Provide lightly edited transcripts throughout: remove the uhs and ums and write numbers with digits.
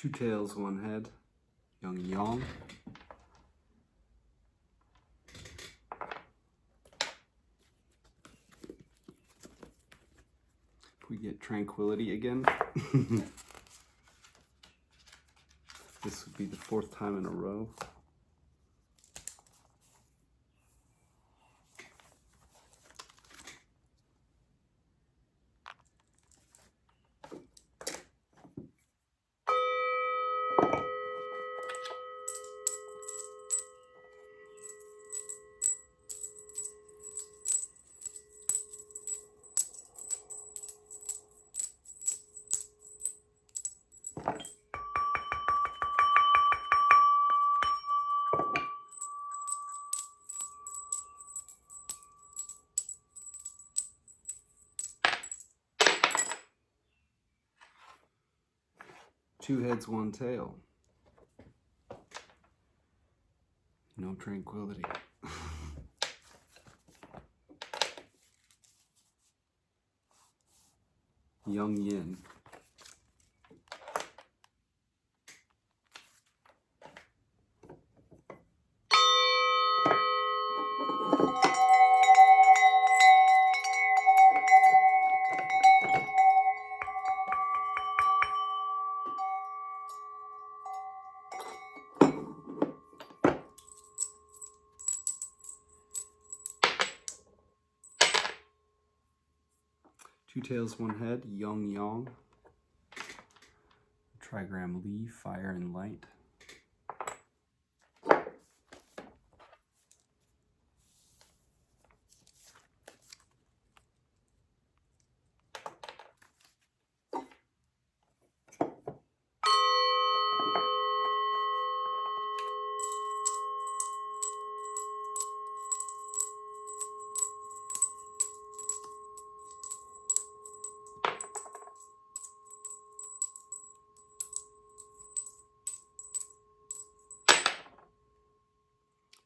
Two tails, one head, yin yang. If we get tranquility again, this would be the 4th time in a row. Two heads, one tail. No tranquility. Yang yin. Two tails, one head, yin yang. Trigram Li, fire and light.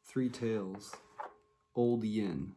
Three tails, old yin.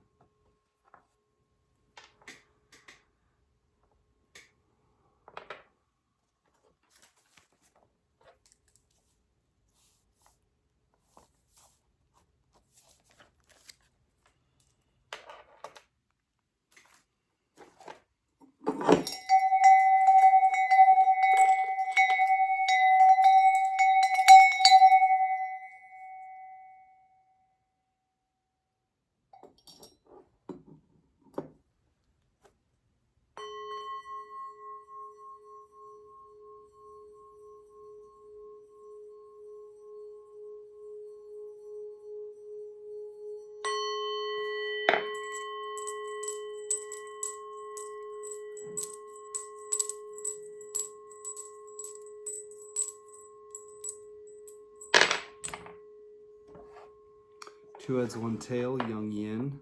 2 heads, 1 tail, Yang Yin.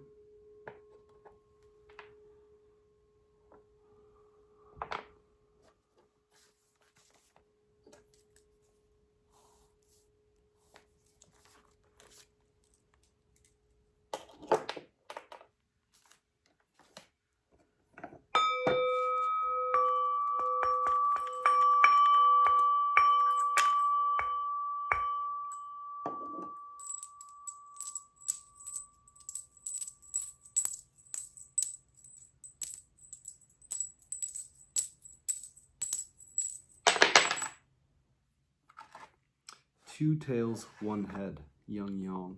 Two tails, 1 head, Yang Yang.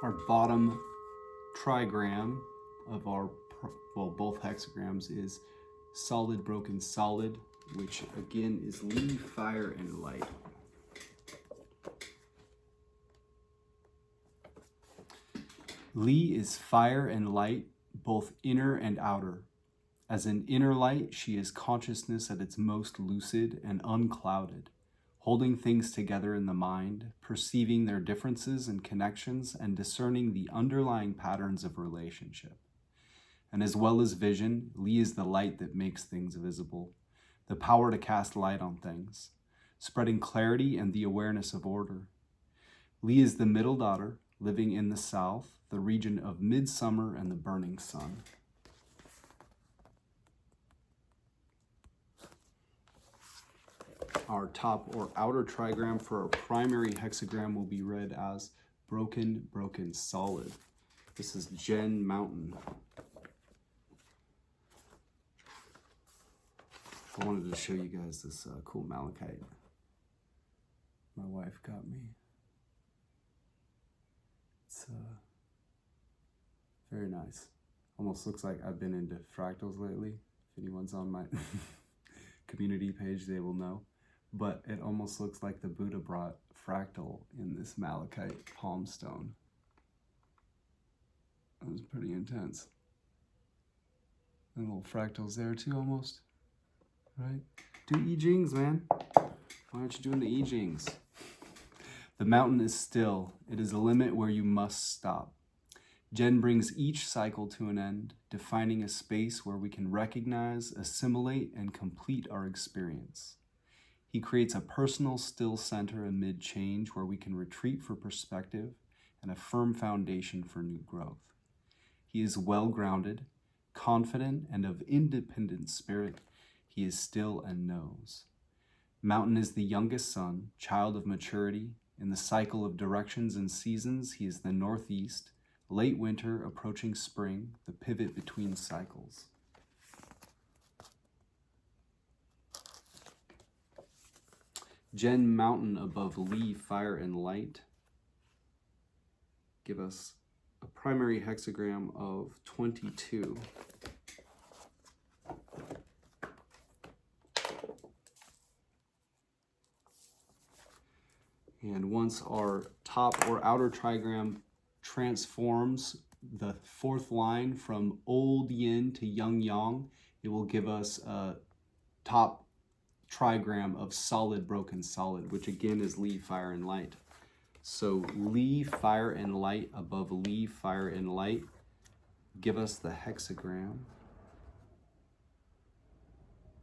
Our bottom trigram of our, well, both hexagrams is solid, broken, solid, which again is Li, fire, and light. Li is fire and light, both inner and outer. As an inner light, she is consciousness at its most lucid and unclouded, holding things together in the mind, perceiving their differences and connections, and discerning the underlying patterns of relationship. And as well as vision, Li is the light that makes things visible, the power to cast light on things, spreading clarity and the awareness of order. Li is the middle daughter, living in the south, the region of midsummer and the burning sun. Our top or outer trigram for our primary hexagram will be read as broken, broken, solid. This is Gen Mountain. I wanted to show you guys this cool malachite my wife got me. It's very nice. Almost looks like I've been into fractals lately. If anyone's on my community page, they will know. But it almost looks like the Buddha brought fractal in this malachite palm stone. That was pretty intense. And little fractals there too, almost. Right? Do I Chings, man. Why aren't you doing the I Chings? The mountain is still. It is a limit where you must stop. Jen brings each cycle to an end, defining a space where we can recognize, assimilate, and complete our experience. He creates a personal still center amid change where we can retreat for perspective and a firm foundation for new growth. He is well-grounded, confident, and of independent spirit. He is still and knows. Mountain is the youngest son, child of maturity. In the cycle of directions and seasons, he is the northeast, late winter, approaching spring, the pivot between cycles. Gen Mountain above Li, fire and light, give us a primary hexagram of 22. And once our top or outer trigram transforms the fourth line from old yin to young yang, it will give us a top trigram of solid, broken, solid, which again is Li, fire, and light. So Li, fire, and light above Li, fire, and light give us the hexagram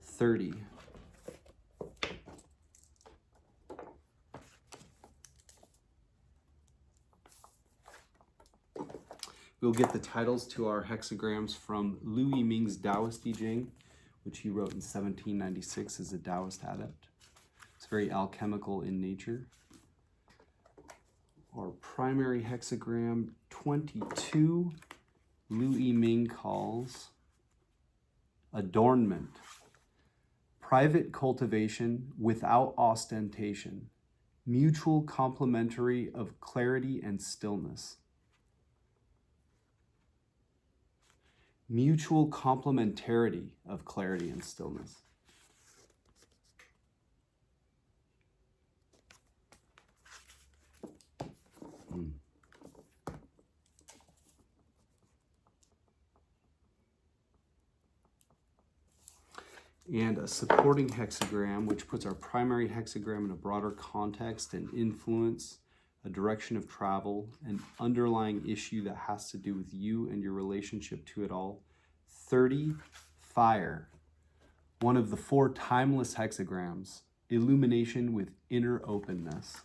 30. We'll get the titles to our hexagrams from I-ming's Taoist I Ching, which he wrote in 1796 as a Taoist adept. It's very alchemical in nature. Our primary hexagram 22, I-ming calls Adornment. Private cultivation without ostentation. Mutual complementary of clarity and stillness. Mutual complementarity of clarity and stillness. and a supporting hexagram, which puts our primary hexagram in a broader context and influence, a direction of travel, an underlying issue that has to do with you and your relationship to it all. 30, fire, one of the 4 timeless hexagrams, illumination with inner openness.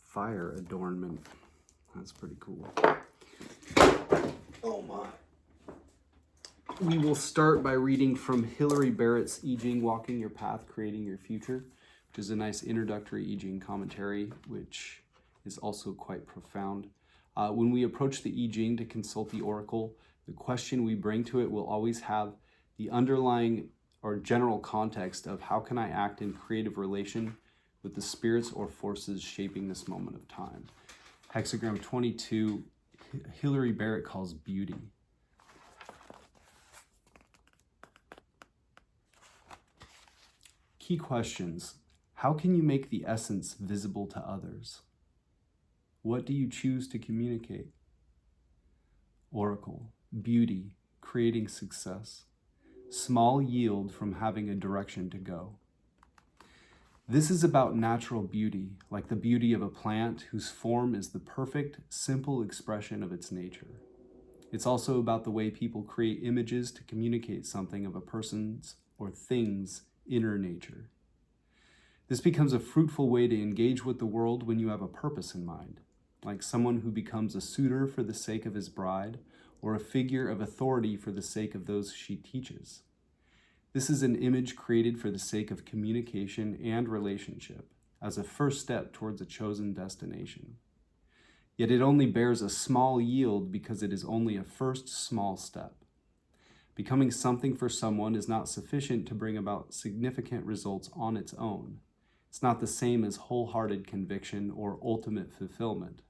Fire adornment. That's pretty cool. Oh my. We will start by reading from Hilary Barrett's I Ching, Walking Your Path, Creating Your Future, which is a nice introductory I Ching commentary, which is also quite profound. When we approach the I Ching to consult the oracle, the question we bring to it will always have the underlying or general context of how can I act in creative relation with the spirits or forces shaping this moment of time. Hexagram 22, Hilary Barrett calls beauty. Key questions. How can you make the essence visible to others? What do you choose to communicate? Oracle, beauty, creating success. Small yield from having a direction to go. This is about natural beauty, like the beauty of a plant whose form is the perfect, simple expression of its nature. It's also about the way people create images to communicate something of a person's or thing's inner nature. This becomes a fruitful way to engage with the world when you have a purpose in mind, like someone who becomes a suitor for the sake of his bride, or a figure of authority for the sake of those she teaches. This is an image created for the sake of communication and relationship, as a first step towards a chosen destination. Yet it only bears a small yield because it is only a first small step. Becoming something for someone is not sufficient to bring about significant results on its own. It's not the same as wholehearted conviction or ultimate fulfillment.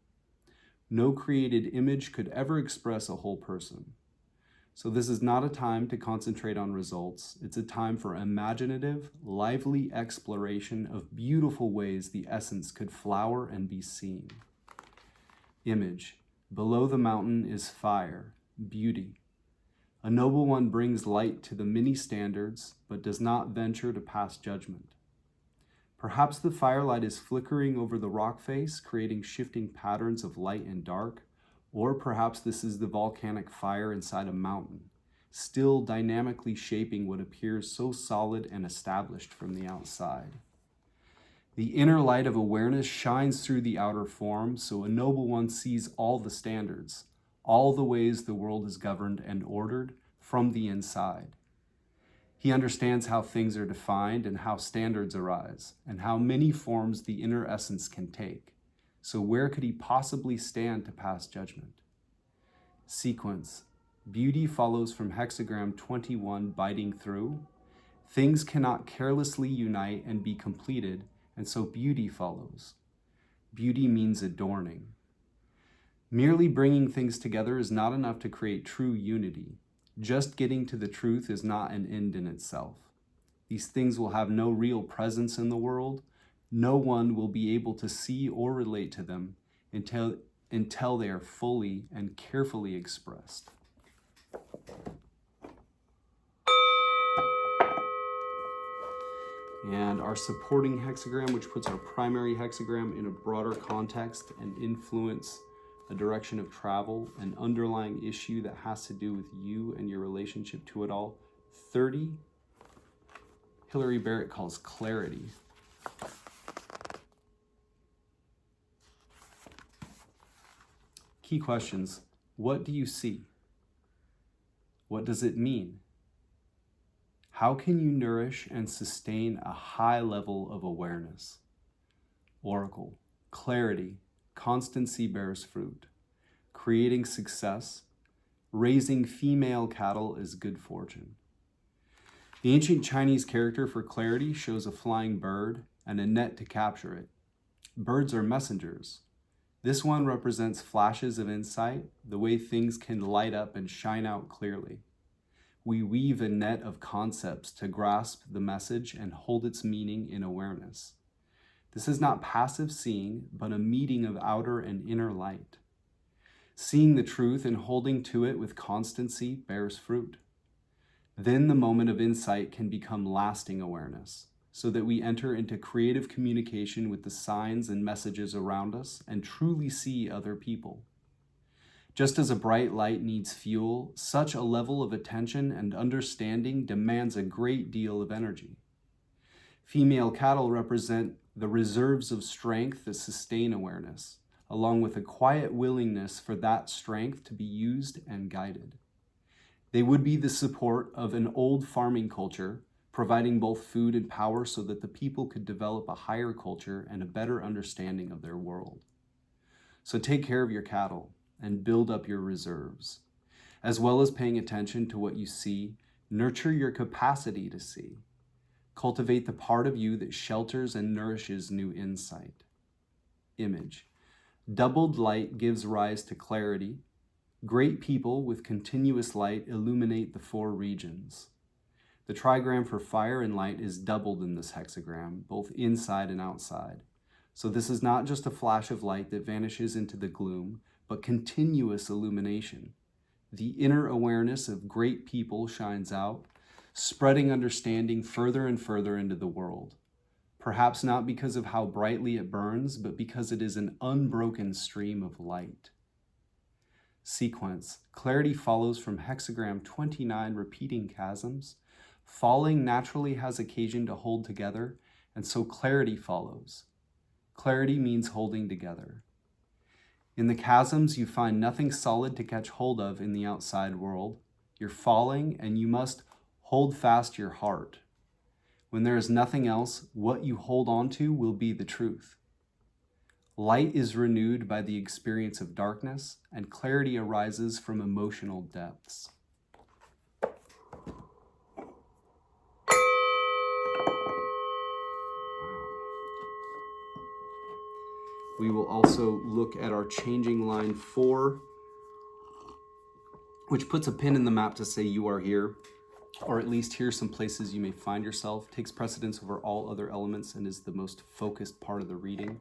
No created image could ever express a whole person. So this is not a time to concentrate on results. It's a time for imaginative, lively exploration of beautiful ways the essence could flower and be seen. Image. Below the mountain is fire, beauty. A noble one brings light to the many standards, but does not venture to pass judgment. Perhaps the firelight is flickering over the rock face, creating shifting patterns of light and dark, or perhaps this is the volcanic fire inside a mountain, still dynamically shaping what appears so solid and established from the outside. The inner light of awareness shines through the outer form, so a noble one sees all the standards, all the ways the world is governed and ordered from the inside. He understands how things are defined and how standards arise, and how many forms the inner essence can take. So where could he possibly stand to pass judgment? Sequence. Beauty follows from hexagram 21, biting through. Things cannot carelessly unite and be completed, and so beauty follows. Beauty means adorning. Merely bringing things together is not enough to create true unity. Just getting to the truth is not an end in itself. These things will have no real presence in the world. No one will be able to see or relate to them until they are fully and carefully expressed. And our supporting hexagram, which puts our primary hexagram in a broader context and influence a direction of travel, an underlying issue that has to do with you and your relationship to it all. 30, Hilary Barrett calls clarity. Key questions. What do you see? What does it mean? How can you nourish and sustain a high level of awareness? Oracle. Clarity. Constancy bears fruit. Creating success. Raising female cattle is good fortune. The ancient Chinese character for clarity shows a flying bird and a net to capture it. Birds are messengers. This one represents flashes of insight, the way things can light up and shine out clearly. we weave a net of concepts to grasp the message and hold its meaning in awareness. This is not passive seeing, but a meeting of outer and inner light. Seeing the truth and holding to it with constancy bears fruit. Then the moment of insight can become lasting awareness, so that we enter into creative communication with the signs and messages around us and truly see other people. Just as a bright light needs fuel, such a level of attention and understanding demands a great deal of energy. Female cattle represent the reserves of strength that sustain awareness, along with a quiet willingness for that strength to be used and guided. They would be the support of an old farming culture, providing both food and power so that the people could develop a higher culture and a better understanding of their world. So take care of your cattle and build up your reserves. As well as paying attention to what you see, nurture your capacity to see. Cultivate the part of you that shelters and nourishes new insight. Image. Doubled light gives rise to clarity. Great people with continuous light illuminate the four regions. The trigram for fire and light is doubled in this hexagram, both inside and outside. So this is not just a flash of light that vanishes into the gloom, but continuous illumination. The inner awareness of great people shines out, spreading understanding further and further into the world. Perhaps not because of how brightly it burns, but because it is an unbroken stream of light. Sequence. Clarity follows from hexagram 29 repeating chasms. Falling naturally has occasion to hold together, and so clarity follows. Clarity means holding together. In the chasms, you find nothing solid to catch hold of in the outside world. You're falling, and you must hold fast your heart. When there is nothing else, what you hold on to will be the truth. Light is renewed by the experience of darkness, and clarity arises from emotional depths. We will also look at our changing line 4, which puts a pin in the map to say you are here, or at least here's some places you may find yourself, takes precedence over all other elements, and is the most focused part of the reading.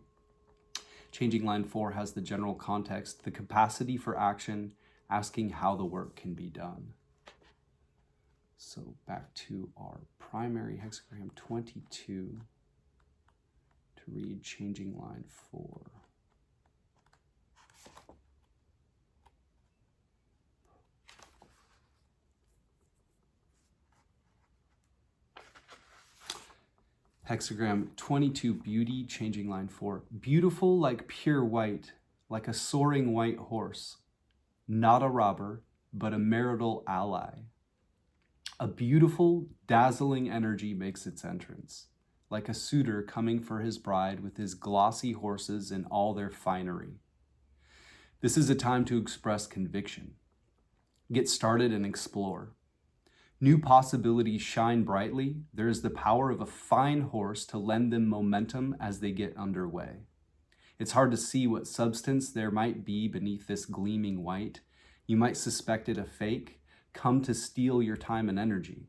Changing line 4 has the general context, the capacity for action, asking how the work can be done. So back to our primary hexagram 22 to read changing line 4. Hexagram 22, beauty, changing line 4. Beautiful like pure white, like a soaring white horse. Not a robber, but a marital ally. A beautiful, dazzling energy makes its entrance, like a suitor coming for his bride with his glossy horses and all their finery. This is a time to express conviction. Get started and explore. New possibilities shine brightly. There is the power of a fine horse to lend them momentum as they get underway. It's hard to see what substance there might be beneath this gleaming white. You might suspect it a fake, come to steal your time and energy.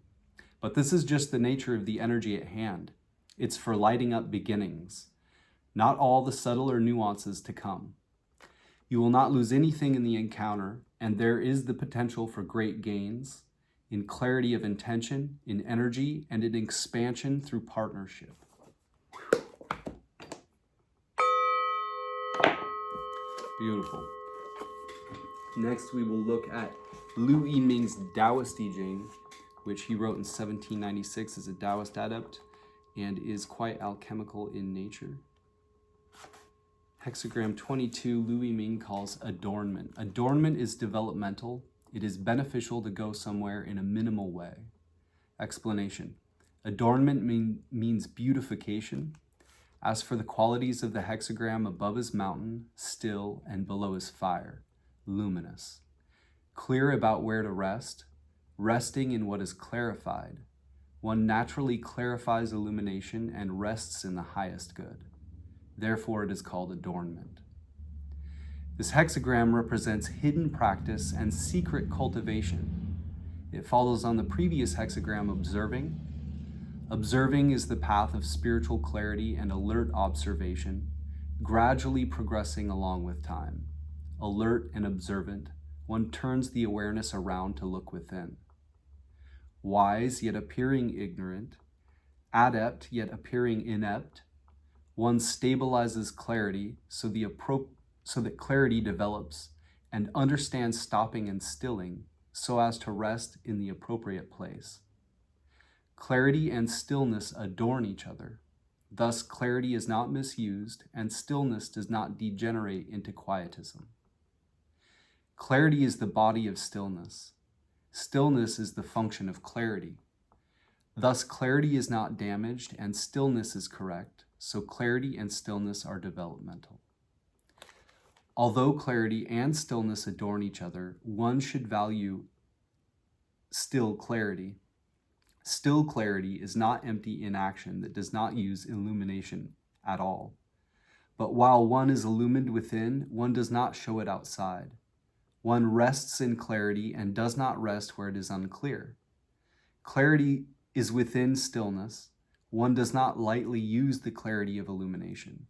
But this is just the nature of the energy at hand. It's for lighting up beginnings, not all the subtler nuances to come. You will not lose anything in the encounter, and there is the potential for great gains, in clarity of intention, in energy, and in expansion through partnership. Beautiful. Next, we will look at Liu I-ming's Taoist I Ching, which he wrote in 1796 as a Taoist adept and is quite alchemical in nature. Hexagram 22, Liu I-ming calls adornment. Adornment is developmental. It is beneficial to go somewhere in a minimal way. Explanation. Adornment means beautification. As for the qualities of the hexagram, above is mountain, still, and below is fire, luminous. Clear about where to rest, resting in what is clarified. One naturally clarifies illumination and rests in the highest good. Therefore, it is called adornment. This hexagram represents hidden practice and secret cultivation. It follows on the previous hexagram, observing. Observing is the path of spiritual clarity and alert observation, gradually progressing along with time. Alert and observant, one turns the awareness around to look within. Wise yet appearing ignorant, adept yet appearing inept, one stabilizes clarity so that clarity develops and understands stopping and stilling so as to rest in the appropriate place. Clarity and stillness adorn each other. Thus, clarity is not misused and stillness does not degenerate into quietism. Clarity is the body of stillness. Stillness is the function of clarity. Thus, clarity is not damaged and stillness is correct, so clarity and stillness are developmental. Although clarity and stillness adorn each other, one should value still clarity. Still clarity is not empty inaction that does not use illumination at all. But while one is illumined within, one does not show it outside. One rests in clarity and does not rest where it is unclear. Clarity is within stillness. One does not lightly use the clarity of illumination.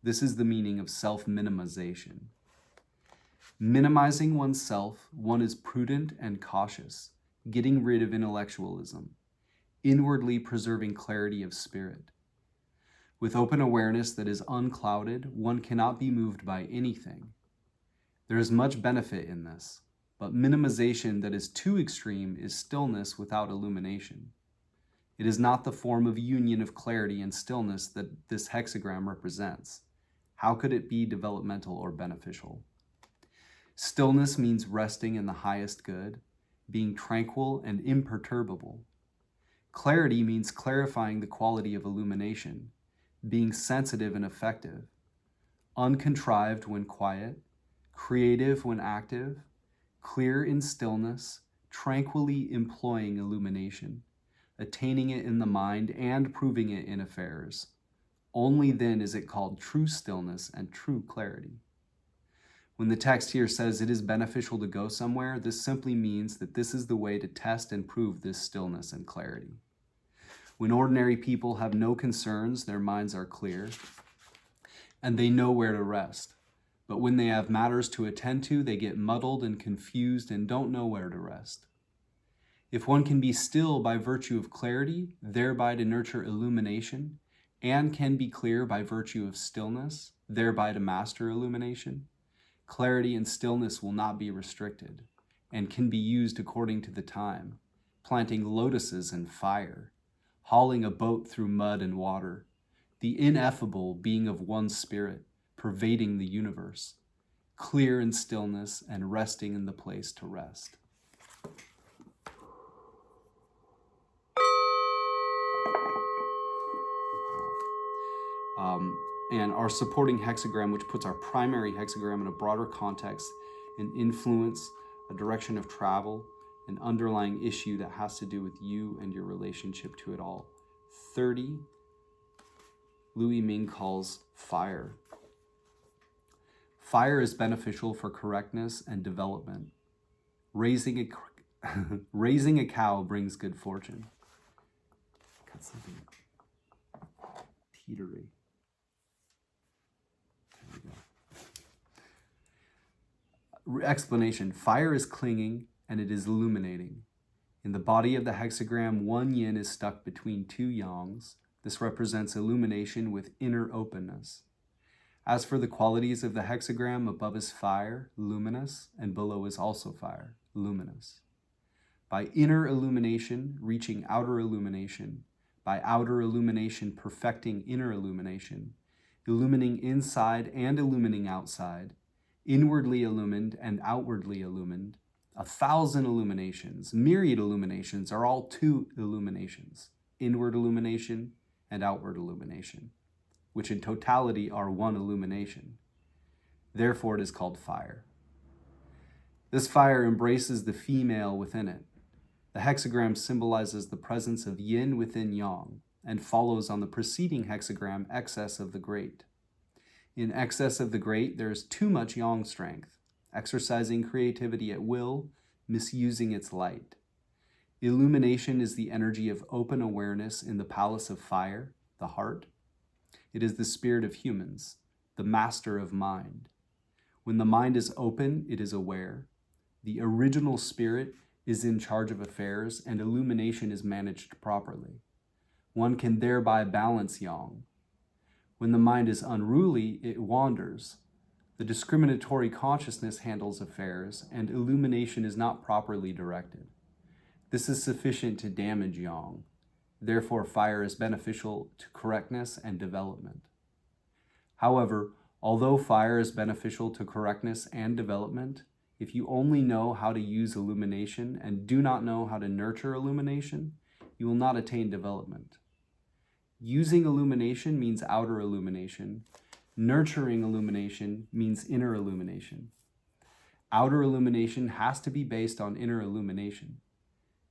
This is the meaning of self-minimization. Minimizing oneself, one is prudent and cautious, getting rid of intellectualism, inwardly preserving clarity of spirit. With open awareness that is unclouded, one cannot be moved by anything. There is much benefit in this, but minimization that is too extreme is stillness without illumination. It is not the form of union of clarity and stillness that this hexagram represents. How could it be developmental or beneficial? Stillness means resting in the highest good, being tranquil and imperturbable. Clarity means clarifying the quality of illumination, being sensitive and effective, uncontrived when quiet, creative when active, clear in stillness, tranquilly employing illumination, attaining it in the mind and proving it in affairs. Only then is it called true stillness and true clarity. When the text here says it is beneficial to go somewhere, this simply means that this is the way to test and prove this stillness and clarity. When ordinary people have no concerns, their minds are clear, and they know where to rest. But when they have matters to attend to, they get muddled and confused and don't know where to rest. If one can be still by virtue of clarity, thereby to nurture illumination, and can be clear by virtue of stillness, thereby to master illumination, clarity and stillness will not be restricted, and can be used according to the time, planting lotuses in fire, hauling a boat through mud and water, the ineffable being of one spirit, pervading the universe, clear in stillness and resting in the place to rest. And our supporting hexagram, which puts our primary hexagram in a broader context, an influence, a direction of travel, an underlying issue that has to do with you and your relationship to it all. 30, I-ming calls fire. Fire is beneficial for correctness and development. Raising a cow brings good fortune. Got something teetery. Explanation. Fire is clinging and it is illuminating. In the body of the hexagram, one yin is stuck between two yangs. This represents illumination with inner openness. As for the qualities of the hexagram, above is fire, luminous, and below is also fire, luminous. By inner illumination, reaching outer illumination, by outer illumination, perfecting inner illumination, illumining inside and illumining outside, inwardly illumined and outwardly illumined, 1,000 illuminations, myriad illuminations are all two illuminations, inward illumination and outward illumination, which in totality are one illumination. Therefore, it is called fire. This fire embraces the female within it. The hexagram symbolizes the presence of yin within yang and follows on the preceding hexagram, excess of the great. In excess of the great, there is too much yang strength, exercising creativity at will, misusing its light. Illumination is the energy of open awareness in the palace of fire, the heart. It is the spirit of humans, the master of mind. When the mind is open, it is aware. The original spirit is in charge of affairs, and illumination is managed properly. One can thereby balance yang. When the mind is unruly, it wanders. The discriminatory consciousness handles affairs, and illumination is not properly directed. This is sufficient to damage yang. Therefore, fire is beneficial to correctness and development. However, although fire is beneficial to correctness and development, if you only know how to use illumination and do not know how to nurture illumination, you will not attain development. Using illumination means outer illumination. Nurturing illumination means inner illumination. Outer illumination has to be based on inner illumination.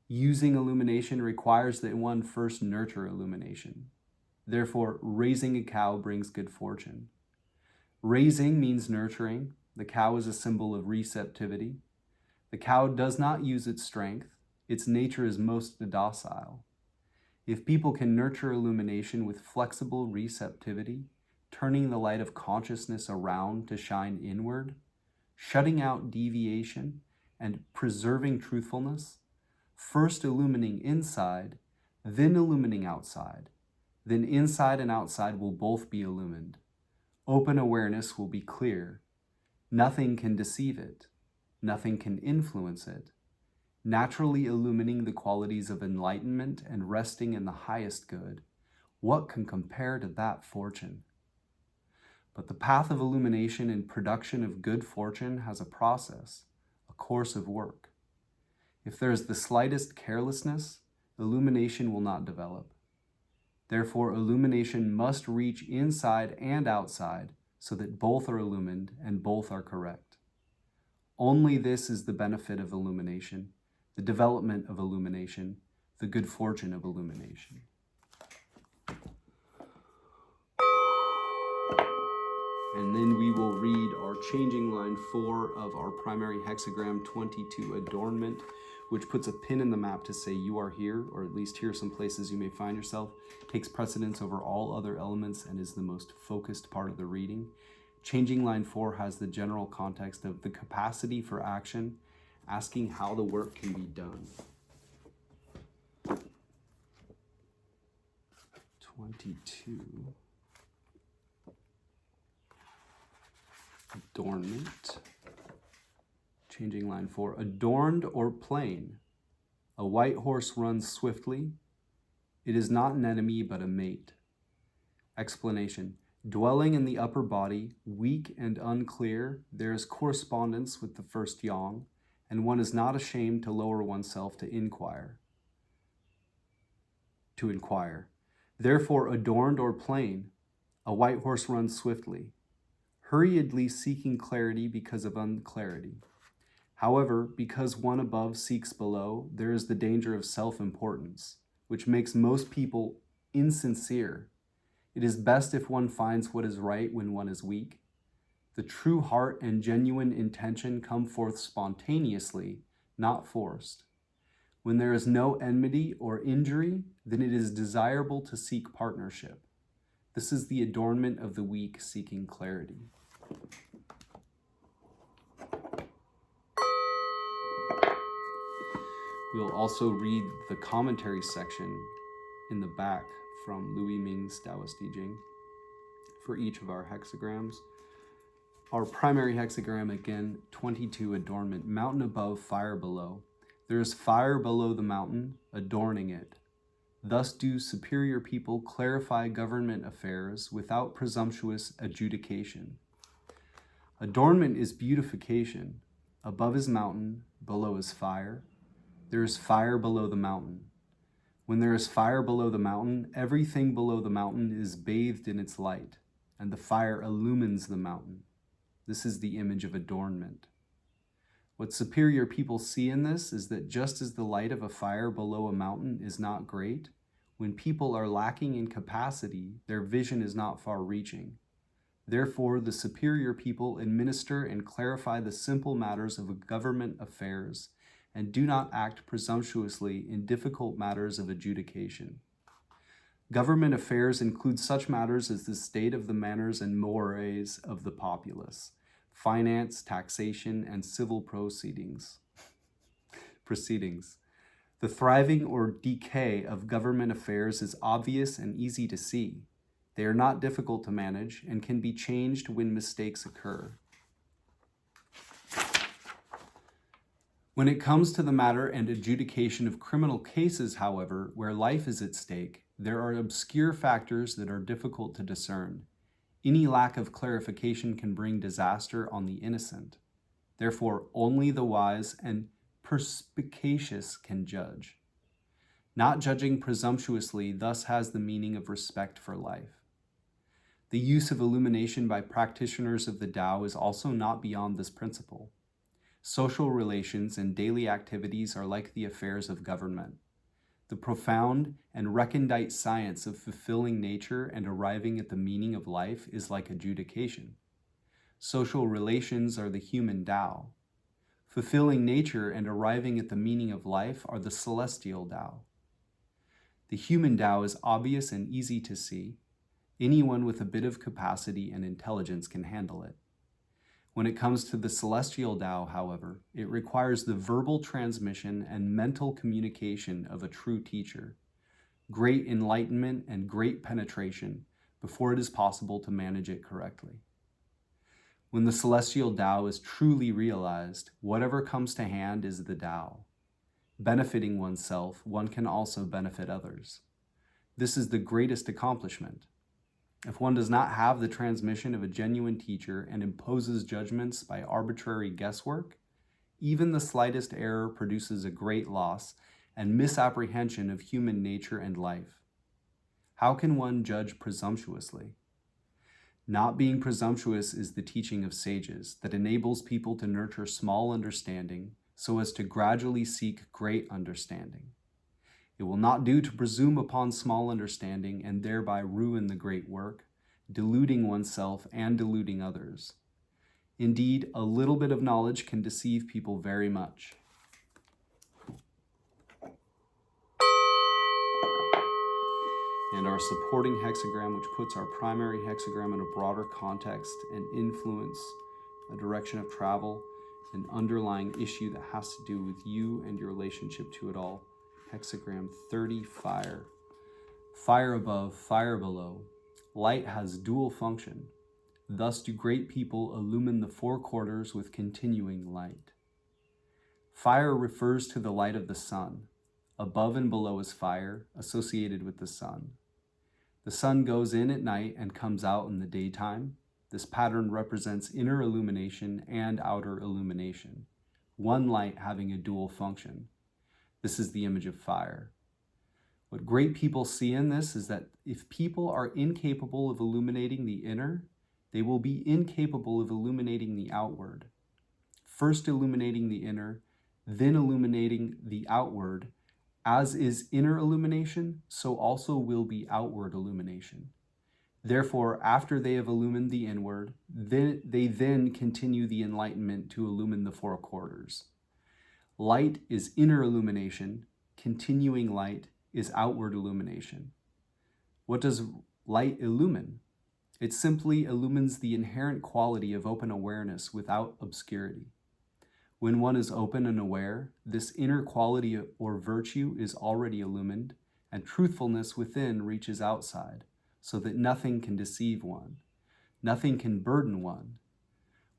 Using illumination requires that one first nurture illumination. Therefore, raising a cow brings good fortune. Raising means nurturing. The cow is a symbol of receptivity. The cow does not use its strength. Its nature is most docile. If people can nurture illumination with flexible receptivity, turning the light of consciousness around to shine inward, shutting out deviation, and preserving truthfulness, first illumining inside, then illumining outside, then inside and outside will both be illumined. Open awareness will be clear. Nothing can deceive it. Nothing can influence it. Naturally illumining the qualities of enlightenment and resting in the highest good, what can compare to that fortune? But the path of illumination and production of good fortune has a process, a course of work. If there is the slightest carelessness, illumination will not develop. Therefore, illumination must reach inside and outside so that both are illumined and both are correct. Only this is the benefit of illumination, the development of illumination, the good fortune of illumination. And then we will read our changing line 4 of our primary hexagram 22 adornment, which puts a pin in the map to say you are here, or at least here are some places you may find yourself, takes precedence over all other elements and is the most focused part of the reading. Changing line 4 has the general context of the capacity for action, asking how the work can be done. 22. Adornment. Changing line 4. Adorned or plain. A white horse runs swiftly. It is not an enemy, but a mate. Explanation. Dwelling in the upper body, weak and unclear, there is correspondence with the first yang, and one is not ashamed to lower oneself to inquire. Therefore, adorned or plain, a white horse runs swiftly, hurriedly seeking clarity because of unclarity. However, because one above seeks below, there is the danger of self-importance, which makes most people insincere. It is best if one finds what is right when one is weak. The true heart and genuine intention come forth spontaneously, not forced. When there is no enmity or injury, then it is desirable to seek partnership. This is the adornment of the weak seeking clarity. We'll also read the commentary section in the back from I-ming's Taoist I Ching for each of our hexagrams. Our primary hexagram, again, 22 adornment, mountain above, fire below. There is fire below the mountain, adorning it. Thus do superior people clarify government affairs without presumptuous adjudication. Adornment is beautification. Above is mountain, below is fire. There is fire below the mountain. When there is fire below the mountain, everything below the mountain is bathed in its light, and the fire illumines the mountain. This is the image of adornment. What superior people see in this is that just as the light of a fire below a mountain is not great, when people are lacking in capacity, their vision is not far-reaching. Therefore, the superior people administer and clarify the simple matters of government affairs and do not act presumptuously in difficult matters of adjudication. Government affairs include such matters as the state of the manners and mores of the populace, finance, taxation, and civil proceedings. The thriving or decay of government affairs is obvious and easy to see. They are not difficult to manage and can be changed when mistakes occur. When it comes to the matter and adjudication of criminal cases, however, where life is at stake, there are obscure factors that are difficult to discern. Any lack of clarification can bring disaster on the innocent. Therefore, only the wise and perspicacious can judge. Not judging presumptuously thus has the meaning of respect for life. The use of illumination by practitioners of the Tao is also not beyond this principle. Social relations and daily activities are like the affairs of government. The profound and recondite science of fulfilling nature and arriving at the meaning of life is like adjudication. Social relations are the human Tao. Fulfilling nature and arriving at the meaning of life are the celestial Tao. The human Tao is obvious and easy to see. Anyone with a bit of capacity and intelligence can handle it. When it comes to the celestial Tao, however, it requires the verbal transmission and mental communication of a true teacher, great enlightenment and great penetration before it is possible to manage it correctly. When the celestial Tao is truly realized, whatever comes to hand is the Tao. Benefiting oneself, one can also benefit others. This is the greatest accomplishment. If one does not have the transmission of a genuine teacher and imposes judgments by arbitrary guesswork, even the slightest error produces a great loss and misapprehension of human nature and life. How can one judge presumptuously? Not being presumptuous is the teaching of sages that enables people to nurture small understanding so as to gradually seek great understanding. It will not do to presume upon small understanding and thereby ruin the great work, deluding oneself and deluding others. Indeed, a little bit of knowledge can deceive people very much. And our supporting hexagram, which puts our primary hexagram in a broader context and influence, a direction of travel, an underlying issue that has to do with you and your relationship to it all. Hexagram 30, fire. Fire above, fire below. Light has dual function. Thus do great people illumine the four quarters with continuing light. Fire refers to the light of the sun. Above and below is fire, associated with the sun. The sun goes in at night and comes out in the daytime. This pattern represents inner illumination and outer illumination, one light having a dual function. This is the image of fire. What great people see in this is that if people are incapable of illuminating the inner, they will be incapable of illuminating the outward. First illuminating the inner, then illuminating the outward. As is inner illumination, so also will be outward illumination. Therefore, after they have illumined the inward, they then continue the enlightenment to illumine the four quarters. Light is inner illumination. Continuing light is outward illumination. What does light illumine? It simply illumines the inherent quality of open awareness without obscurity. When one is open and aware, this inner quality or virtue is already illumined, and truthfulness within reaches outside, so that nothing can deceive one. Nothing can burden one.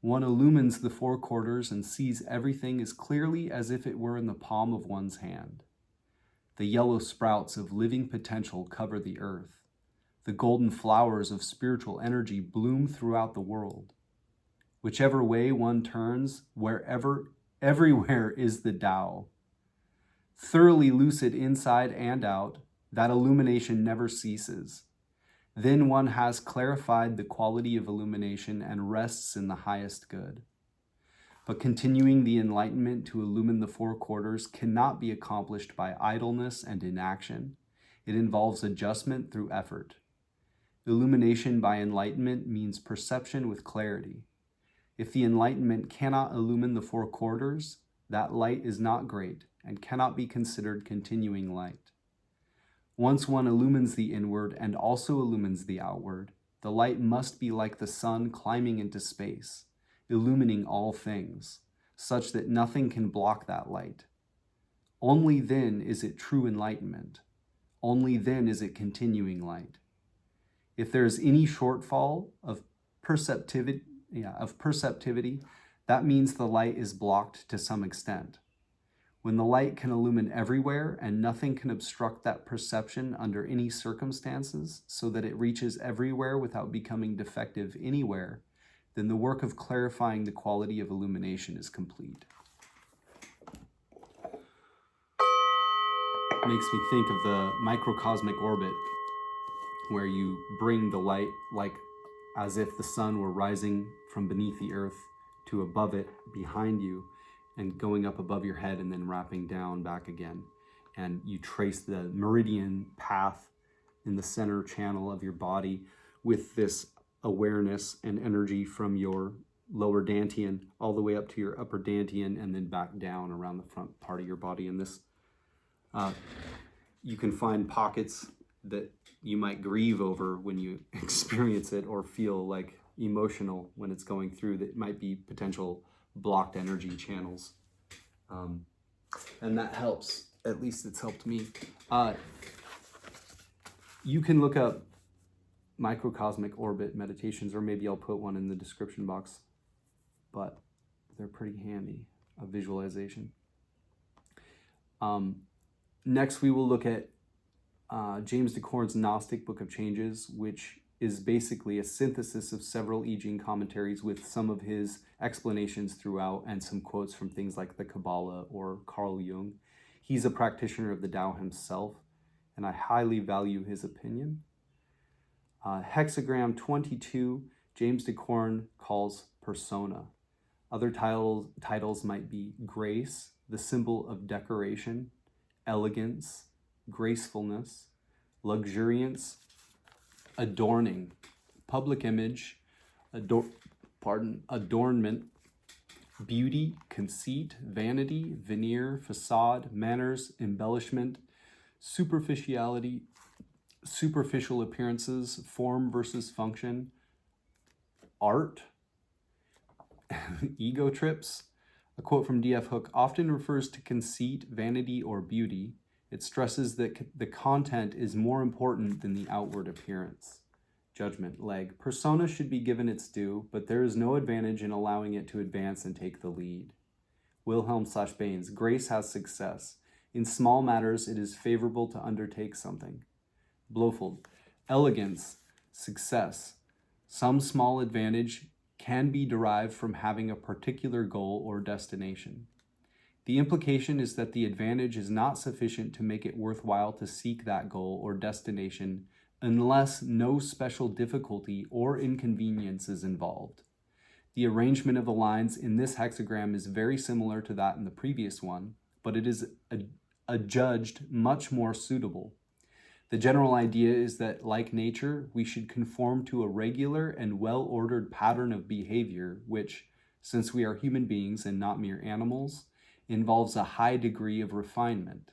One illumines the four quarters and sees everything as clearly as if it were in the palm of one's hand. The yellow sprouts of living potential cover the earth. The golden flowers of spiritual energy bloom throughout the world. Whichever way one turns, everywhere is the Tao. Thoroughly lucid inside and out, that illumination never ceases. Then one has clarified the quality of illumination and rests in the highest good. But continuing the enlightenment to illumine the four quarters cannot be accomplished by idleness and inaction. It involves adjustment through effort. Illumination by enlightenment means perception with clarity. If the enlightenment cannot illumine the four quarters, That light is not great and cannot be considered continuing light. Once one illumines the inward and also illumines the outward, the light must be like the sun climbing into space, illumining all things, such that nothing can block that light. Only then is it true enlightenment. Only then is it continuing light. If there is any shortfall of perceptivity, that means the light is blocked to some extent. When the light can illumine everywhere and nothing can obstruct that perception under any circumstances so that it reaches everywhere without becoming defective anywhere, then the work of clarifying the quality of illumination is complete. Makes me think of the microcosmic orbit, where you bring the light like as if the sun were rising from beneath the earth to above it behind you and going up above your head and then wrapping down back again. And you trace the meridian path in the center channel of your body with this awareness and energy from your lower dantian all the way up to your upper dantian and then back down around the front part of your body. And this, you can find pockets that you might grieve over when you experience it or feel like emotional when it's going through, that might be potential blocked energy channels. And that helps. At least it's helped me. You can look up microcosmic orbit meditations, or maybe I'll put one in the description box, but they're pretty handy, a visualization. Next, we will look at James Dekorne's Gnostic Book of Changes, which is basically a synthesis of several I Ching commentaries with some of his explanations throughout and some quotes from things like the Kabbalah or Carl Jung. He's a practitioner of the Tao himself, and I highly value his opinion. Hexagram 22, James Dekorne calls persona. Other titles might be grace, the symbol of decoration, elegance, gracefulness, luxuriance, adorning, public image, adornment, beauty, conceit, vanity, veneer, facade, manners, embellishment, superficiality, superficial appearances, form versus function, art, ego trips. A quote from D.F. Hook often refers to conceit, vanity, or beauty. It stresses that the content is more important than the outward appearance. Judgment, leg. Persona should be given its due, but there is no advantage in allowing it to advance and take the lead. Wilhelm/Baines, grace has success. In small matters, it is favorable to undertake something. Blofeld, elegance, success. Some small advantage can be derived from having a particular goal or destination. The implication is that the advantage is not sufficient to make it worthwhile to seek that goal or destination unless no special difficulty or inconvenience is involved. The arrangement of the lines in this hexagram is very similar to that in the previous one, but it is adjudged much more suitable. The general idea is that, like nature, we should conform to a regular and well-ordered pattern of behavior which, since we are human beings and not mere animals, involves a high degree of refinement.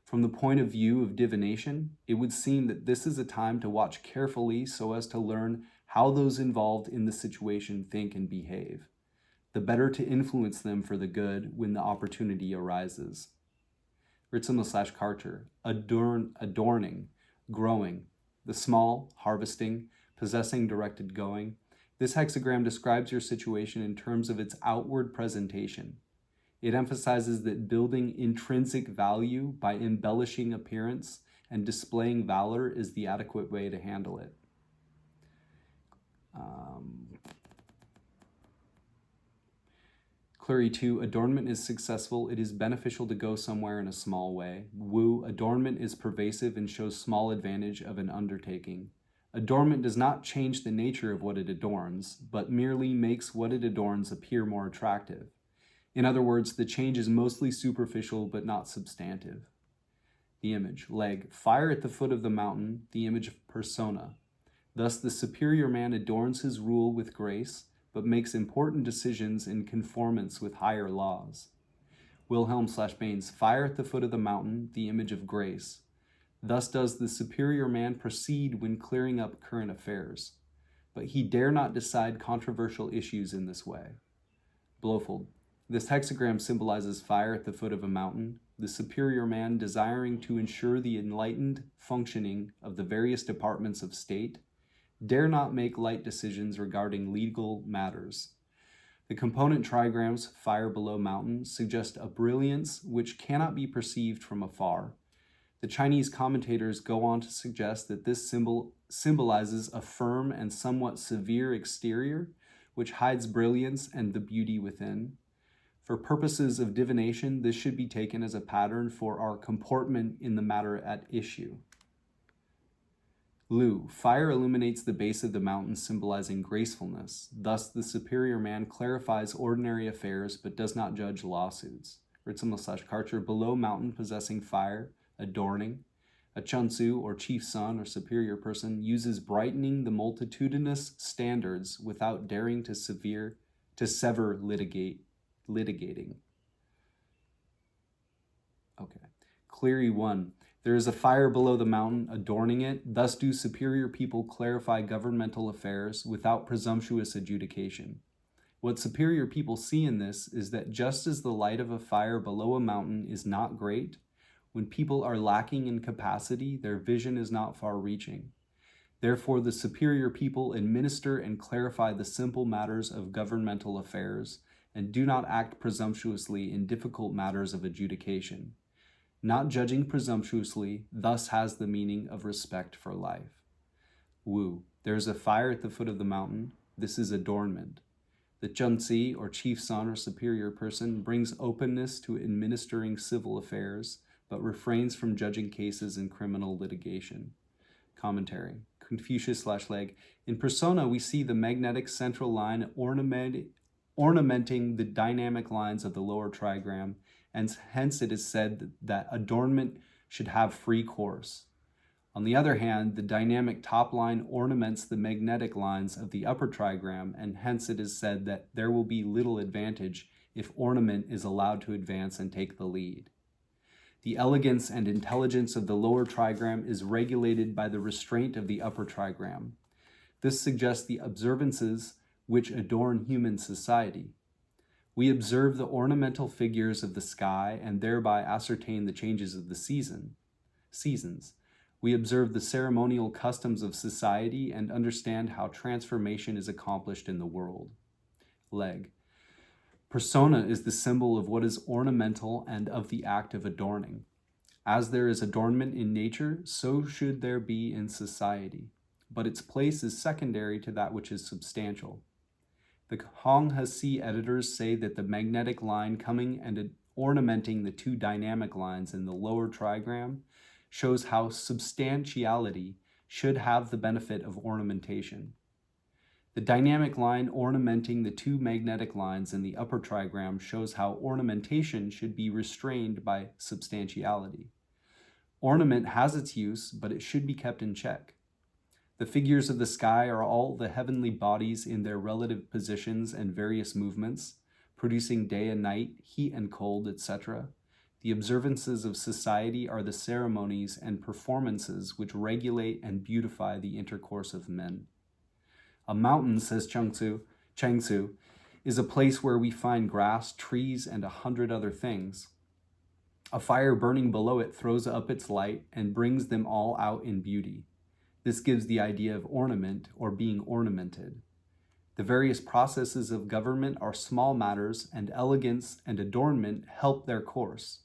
From the point of view of divination, it would seem that this is a time to watch carefully so as to learn how those involved in the situation think and behave, the better to influence them for the good when the opportunity arises. Ritzema/Karcher, adorning, growing, the small, harvesting, possessing directed going. This hexagram describes your situation in terms of its outward presentation. It emphasizes that building intrinsic value by embellishing appearance and displaying valor is the adequate way to handle it. Clary 2, adornment is successful. It is beneficial to go somewhere in a small way. Wu, adornment is pervasive and shows small advantage of an undertaking. Adornment does not change the nature of what it adorns, but merely makes what it adorns appear more attractive. In other words, the change is mostly superficial but not substantive. The image, leg, fire at the foot of the mountain, the image of persona. Thus, the superior man adorns his rule with grace, but makes important decisions in conformance with higher laws. Wilhelm/Baines, fire at the foot of the mountain, the image of grace. Thus does the superior man proceed when clearing up current affairs. But he dare not decide controversial issues in this way. Blofeld, this hexagram symbolizes fire at the foot of a mountain, the superior man desiring to ensure the enlightened functioning of the various departments of state, dare not make light decisions regarding legal matters. The component trigrams, fire below mountain, suggest a brilliance which cannot be perceived from afar. The Chinese commentators go on to suggest that this symbol symbolizes a firm and somewhat severe exterior, which hides brilliance and the beauty within. For purposes of divination, this should be taken as a pattern for our comportment in the matter at issue. Lu, fire illuminates the base of the mountain, symbolizing gracefulness. Thus, the superior man clarifies ordinary affairs but does not judge lawsuits. Ritzel/Karcher, below mountain possessing fire, adorning. A chunsu, or chief son, or superior person, uses brightening the multitudinous standards without daring to sever litigating. Okay. Cleary 1. There is a fire below the mountain, adorning it. Thus do superior people clarify governmental affairs without presumptuous adjudication. What superior people see in this is that just as the light of a fire below a mountain is not great, when people are lacking in capacity, their vision is not far-reaching. Therefore, the superior people administer and clarify the simple matters of governmental affairs and do not act presumptuously in difficult matters of adjudication. Not judging presumptuously thus has the meaning of respect for life. Wu, there is a fire at the foot of the mountain. This is adornment. The chunsi, or chief son or superior person, brings openness to administering civil affairs, but refrains from judging cases in criminal litigation. Commentary. Confucius/Leg. In persona, we see the magnetic central line ornamenting the dynamic lines of the lower trigram, and hence it is said that adornment should have free course. On the other hand, the dynamic top line ornaments the magnetic lines of the upper trigram, and hence it is said that there will be little advantage if ornament is allowed to advance and take the lead. The elegance and intelligence of the lower trigram is regulated by the restraint of the upper trigram. This suggests the observances which adorn human society. We observe the ornamental figures of the sky and thereby ascertain the changes of the seasons. We observe the ceremonial customs of society and understand how transformation is accomplished in the world. Leg. Persona is the symbol of what is ornamental and of the act of adorning. As there is adornment in nature, so should there be in society, but its place is secondary to that which is substantial. The Hong Hasi editors say that the magnetic line coming and ornamenting the two dynamic lines in the lower trigram shows how substantiality should have the benefit of ornamentation. The dynamic line ornamenting the two magnetic lines in the upper trigram shows how ornamentation should be restrained by substantiality. Ornament has its use, but it should be kept in check. The figures of the sky are all the heavenly bodies in their relative positions and various movements, producing day and night, heat and cold, etc. The observances of society are the ceremonies and performances which regulate and beautify the intercourse of men. A mountain, says Chengsu, is a place where we find grass, trees, and 100 other things. A fire burning below it throws up its light and brings them all out in beauty. This gives the idea of ornament or being ornamented. The various processes of government are small matters, and elegance and adornment help their course.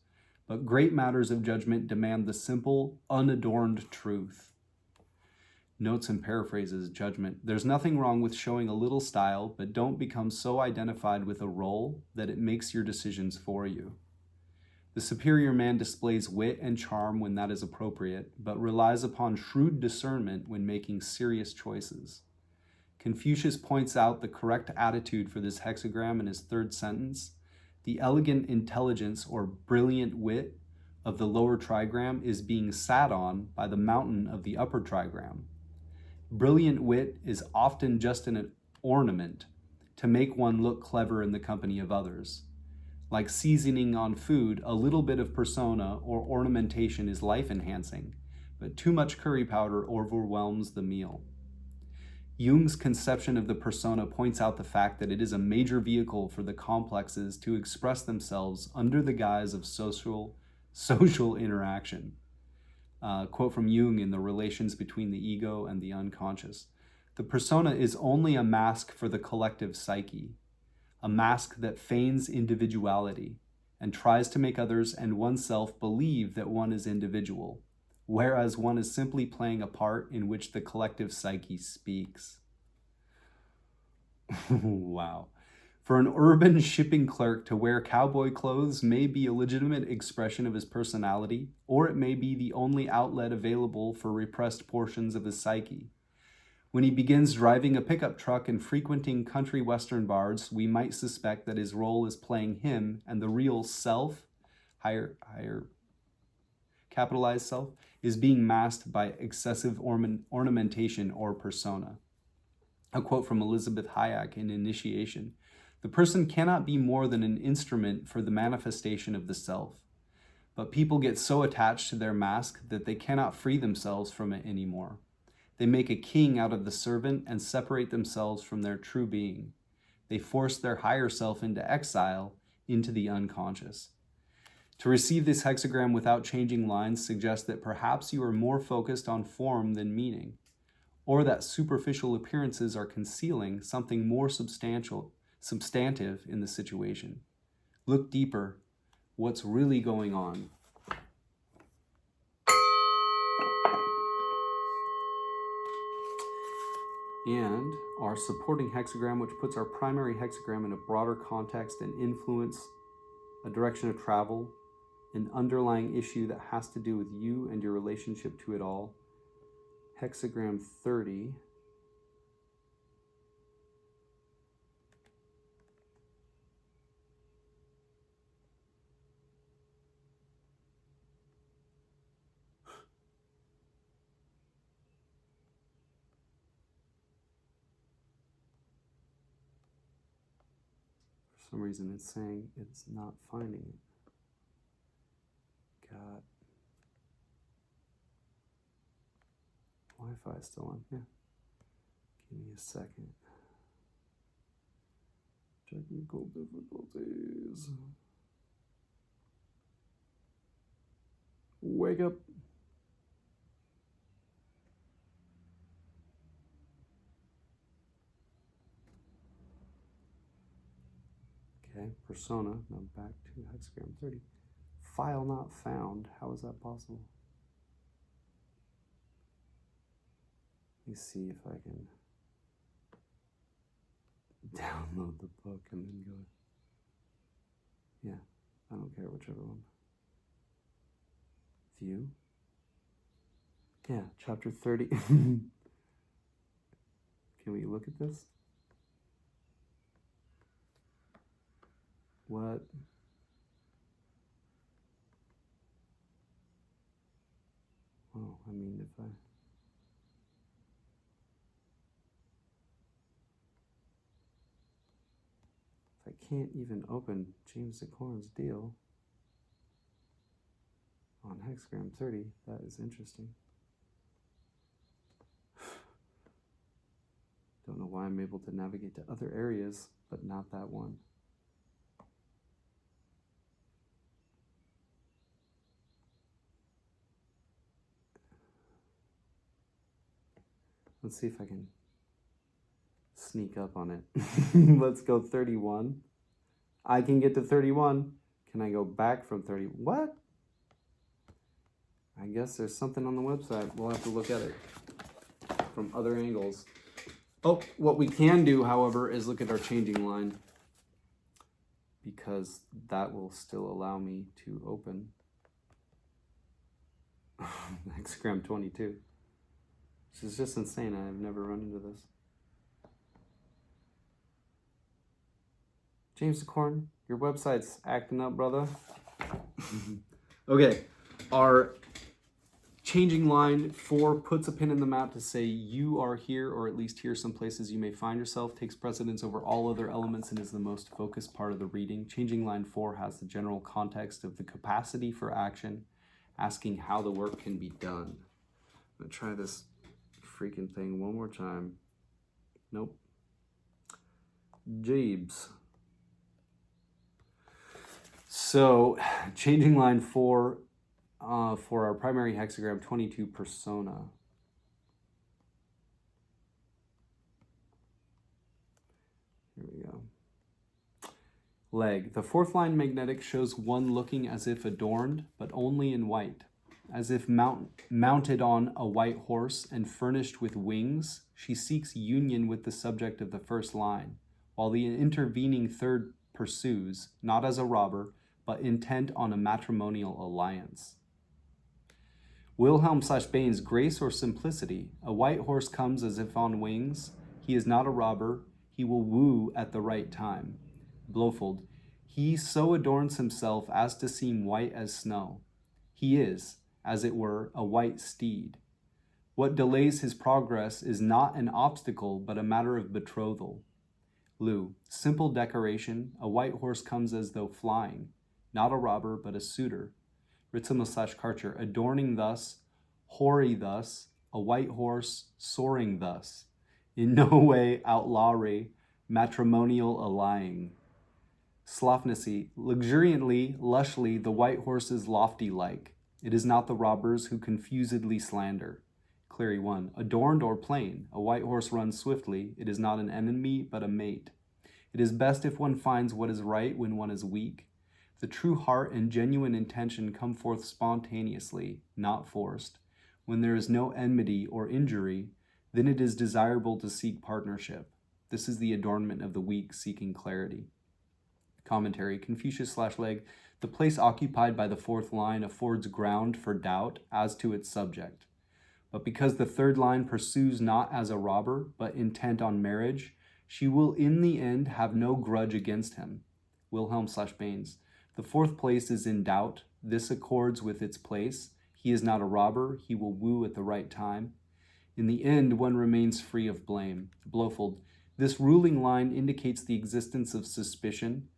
But great matters of judgment demand the simple, unadorned truth. Notes and paraphrases, judgment. There's nothing wrong with showing a little style, but don't become so identified with a role that it makes your decisions for you. The superior man displays wit and charm when that is appropriate, but relies upon shrewd discernment when making serious choices. Confucius points out the correct attitude for this hexagram in his third sentence. The elegant intelligence or brilliant wit of the lower trigram is being sat on by the mountain of the upper trigram. Brilliant wit is often just an ornament to make one look clever in the company of others. Like seasoning on food, a little bit of persona or ornamentation is life-enhancing, but too much curry powder overwhelms the meal. Jung's conception of the persona points out the fact that it is a major vehicle for the complexes to express themselves under the guise of social interaction. Quote from Jung in The Relations Between the Ego and the Unconscious. The persona is only a mask for the collective psyche, a mask that feigns individuality and tries to make others and oneself believe that one is individual, whereas one is simply playing a part in which the collective psyche speaks. Wow. For an urban shipping clerk to wear cowboy clothes may be a legitimate expression of his personality, or it may be the only outlet available for repressed portions of his psyche. When he begins driving a pickup truck and frequenting country western bars, we might suspect that his role is playing him, and the real self, higher capitalized self, is being masked by excessive ornamentation or persona. A quote from Elizabeth Hayek in Initiation. The person cannot be more than an instrument for the manifestation of the self. But people get so attached to their mask that they cannot free themselves from it anymore. They make a king out of the servant and separate themselves from their true being. They force their higher self into exile, into the unconscious. To receive this hexagram without changing lines suggests that perhaps you are more focused on form than meaning, or that superficial appearances are concealing something more substantive in the situation. Look deeper. What's really going on? And our supporting hexagram, which puts our primary hexagram in a broader context and influence, a direction of travel, an underlying issue that has to do with you and your relationship to it all. Hexagram 30. For some reason it's saying it's not finding it. God. Wi-Fi is still on. Yeah. Give me a second. Technical difficulties. Wake up. Okay, persona. Now back to hexagram 30. File not found. How is that possible? Let me see if I can download the book and then go. Yeah, I don't care whichever one. View. Yeah, chapter 30. Can we look at this? What? Oh, I mean, if I can't even open James Dekorne's deal on hexagram 30, that is interesting. Don't know why I'm able to navigate to other areas, but not that one. Let's see if I can sneak up on it. Let's go 31. I can get to 31. Can I go back from 30? What? I guess there's something on the website. We'll have to look at it from other angles. Oh, what we can do, however, is look at our changing line, because that will still allow me to open hexagram 22. This is just insane. I've never run into this. James Dekorne, your website's acting up, brother. Okay, our Changing line 4 puts a pin in the map to say you are here, or at least here some places you may find yourself, takes precedence over all other elements and is the most focused part of the reading. Changing line 4 has the general context of the capacity for action, asking how the work can be done. I'm gonna try this freaking thing one more time. Nope. Jabes. So, changing line 4 for our primary hexagram 22 persona. Here we go. Leg. The fourth line magnetic shows one looking as if adorned, but only in white. As if mounted on a white horse and furnished with wings, she seeks union with the subject of the first line, while the intervening third pursues, not as a robber, but intent on a matrimonial alliance. Wilhelm/Bain's grace or simplicity. A white horse comes as if on wings. He is not a robber. He will woo at the right time. Blofeld. He so adorns himself as to seem white as snow. He is, as it were, a white steed. What delays his progress is not an obstacle, but a matter of betrothal. Lu. Simple decoration. A white horse comes as though flying. Not a robber, but a suitor. Ritzema/Karcher, adorning thus, hoary thus, a white horse soaring thus, in no way outlawry, matrimonial allying. Slofnacy, luxuriantly, lushly, the white horse is lofty like. It is not the robbers who confusedly slander. Clary 1, adorned or plain, a white horse runs swiftly, it is not an enemy, but a mate. It is best if one finds what is right when one is weak. The true heart and genuine intention come forth spontaneously, not forced. When there is no enmity or injury, then it is desirable to seek partnership. This is the adornment of the weak seeking clarity. Commentary, Confucius/Leg, the place occupied by the fourth line affords ground for doubt as to its subject. But because the third line pursues not as a robber, but intent on marriage, she will in the end have no grudge against him. Wilhelm/Baines, the fourth place is in doubt. This accords with its place. He is not a robber. He will woo at the right time. In the end, one remains free of blame. Blofeld, this ruling line indicates the existence of suspicion.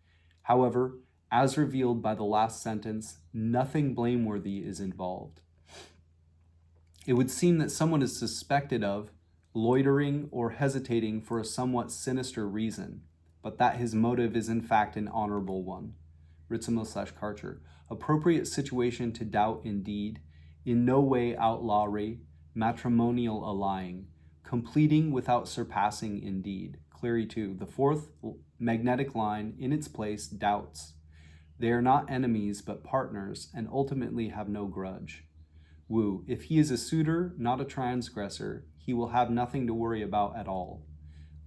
However, as revealed by the last sentence, nothing blameworthy is involved. It would seem that someone is suspected of loitering or hesitating for a somewhat sinister reason, but that his motive is in fact an honorable one. Ritzema/Karcher, appropriate situation to doubt indeed, in no way outlawry, matrimonial allying, completing without surpassing indeed. Cleary 2, the fourth magnetic line in its place doubts. They are not enemies but partners and ultimately have no grudge. Wu, if he is a suitor, not a transgressor, he will have nothing to worry about at all.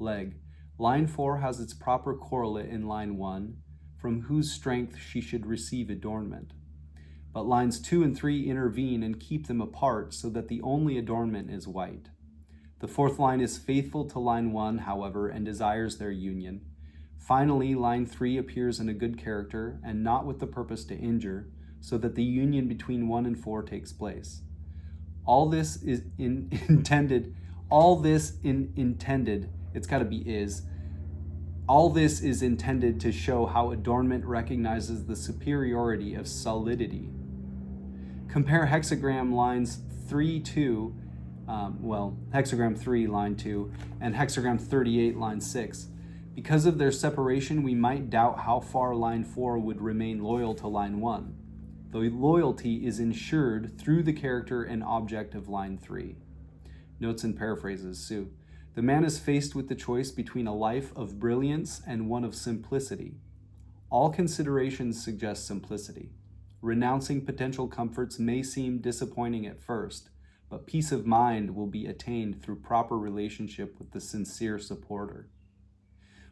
Leg, line 4 has its proper correlate in line 1, from whose strength she should receive adornment. But lines 2 and 3 intervene and keep them apart so that the only adornment is white. The fourth line is faithful to line 1, however, and desires their union. Finally, line 3 appears in a good character and not with the purpose to injure, so that the union between 1 and 4 takes place. All this is intended, it's got to be is. All this is intended to show how adornment recognizes the superiority of solidity. Compare hexagram lines 3-2, hexagram 3, line 2, and hexagram 38, line 6. Because of their separation, we might doubt how far line 4 would remain loyal to line 1. The loyalty is ensured through the character and object of line 3. Notes and paraphrases, Sue. The man is faced with the choice between a life of brilliance and one of simplicity. All considerations suggest simplicity. Renouncing potential comforts may seem disappointing at first, but peace of mind will be attained through proper relationship with the sincere supporter.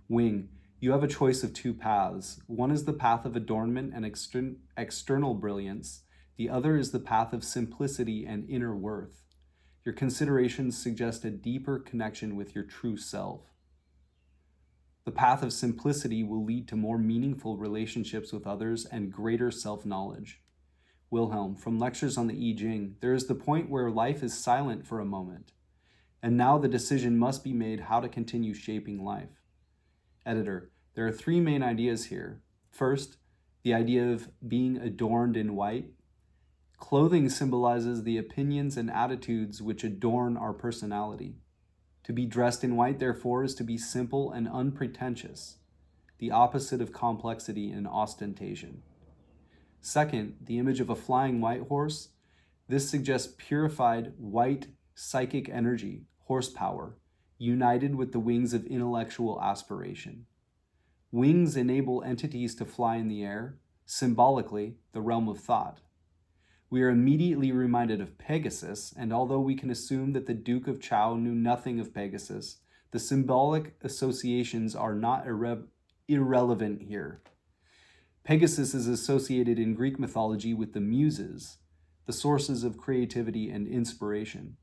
Wing, you have a choice of two paths. One is the path of adornment and external brilliance. The other is the path of simplicity and inner worth. Your considerations suggest a deeper connection with your true self. The path of simplicity will lead to more meaningful relationships with others and greater self-knowledge. Wilhelm, from lectures on the I Ching, there is the point where life is silent for a moment, and now the decision must be made how to continue shaping life. Editor, there are three main ideas here. First, the idea of being adorned in white. Clothing symbolizes the opinions and attitudes which adorn our personality. To be dressed in white, therefore, is to be simple and unpretentious, the opposite of complexity and ostentation. Second, the image of a flying white horse. This suggests purified white psychic energy, horsepower, united with the wings of intellectual aspiration. Wings enable entities to fly in the air, symbolically, the realm of thought. We are immediately reminded of Pegasus, and although we can assume that the Duke of Chao knew nothing of Pegasus, the symbolic associations are not irrelevant here. Pegasus is associated in Greek mythology with the Muses, the sources of creativity and inspiration.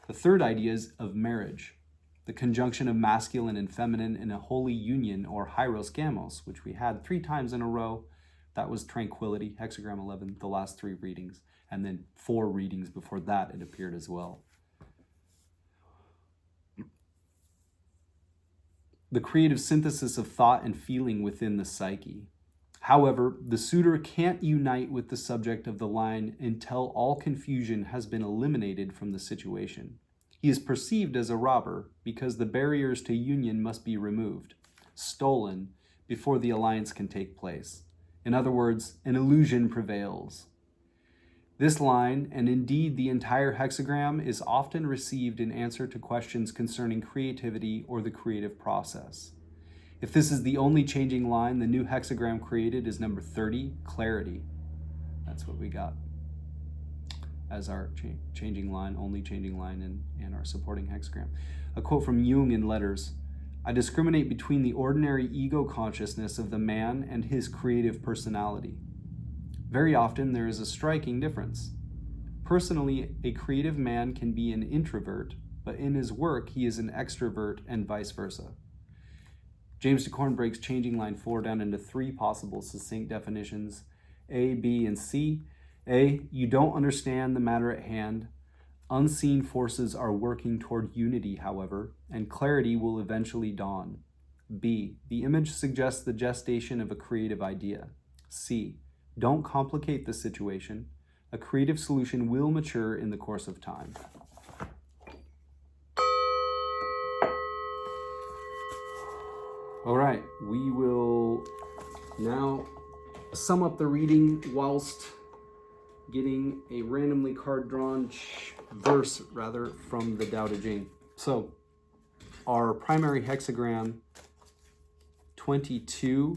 The third idea is of marriage, the conjunction of masculine and feminine in a holy union, or hieros gamos, which we had 3 times in a row. That was tranquility, hexagram 11, the last 3 readings, and then 4 readings before that it appeared as well. The creative synthesis of thought and feeling within the psyche. However, the suitor can't unite with the subject of the line until all confusion has been eliminated from the situation. He is perceived as a robber because the barriers to union must be removed, stolen, before the alliance can take place. In other words, an illusion prevails. This line, and indeed the entire hexagram, is often received in answer to questions concerning creativity or the creative process. If this is the only changing line, the new hexagram created is number 30, clarity. That's what we got as our changing line, only changing line, and our supporting hexagram. A quote from Jung in Letters: I discriminate between the ordinary ego consciousness of the man and his creative personality. Very often there is a striking difference. Personally, a creative man can be an introvert, but in his work he is an extrovert, and vice versa. James Dekorne breaks changing line 4 down into 3 possible succinct definitions, A, B, and C. A, you don't understand the matter at hand. Unseen forces are working toward unity, however, and clarity will eventually dawn. B, the image suggests the gestation of a creative idea. C, don't complicate the situation. A creative solution will mature in the course of time. All right, we will now sum up the reading whilst getting a randomly card drawn verse from the Tao Te Ching. So our primary hexagram 22,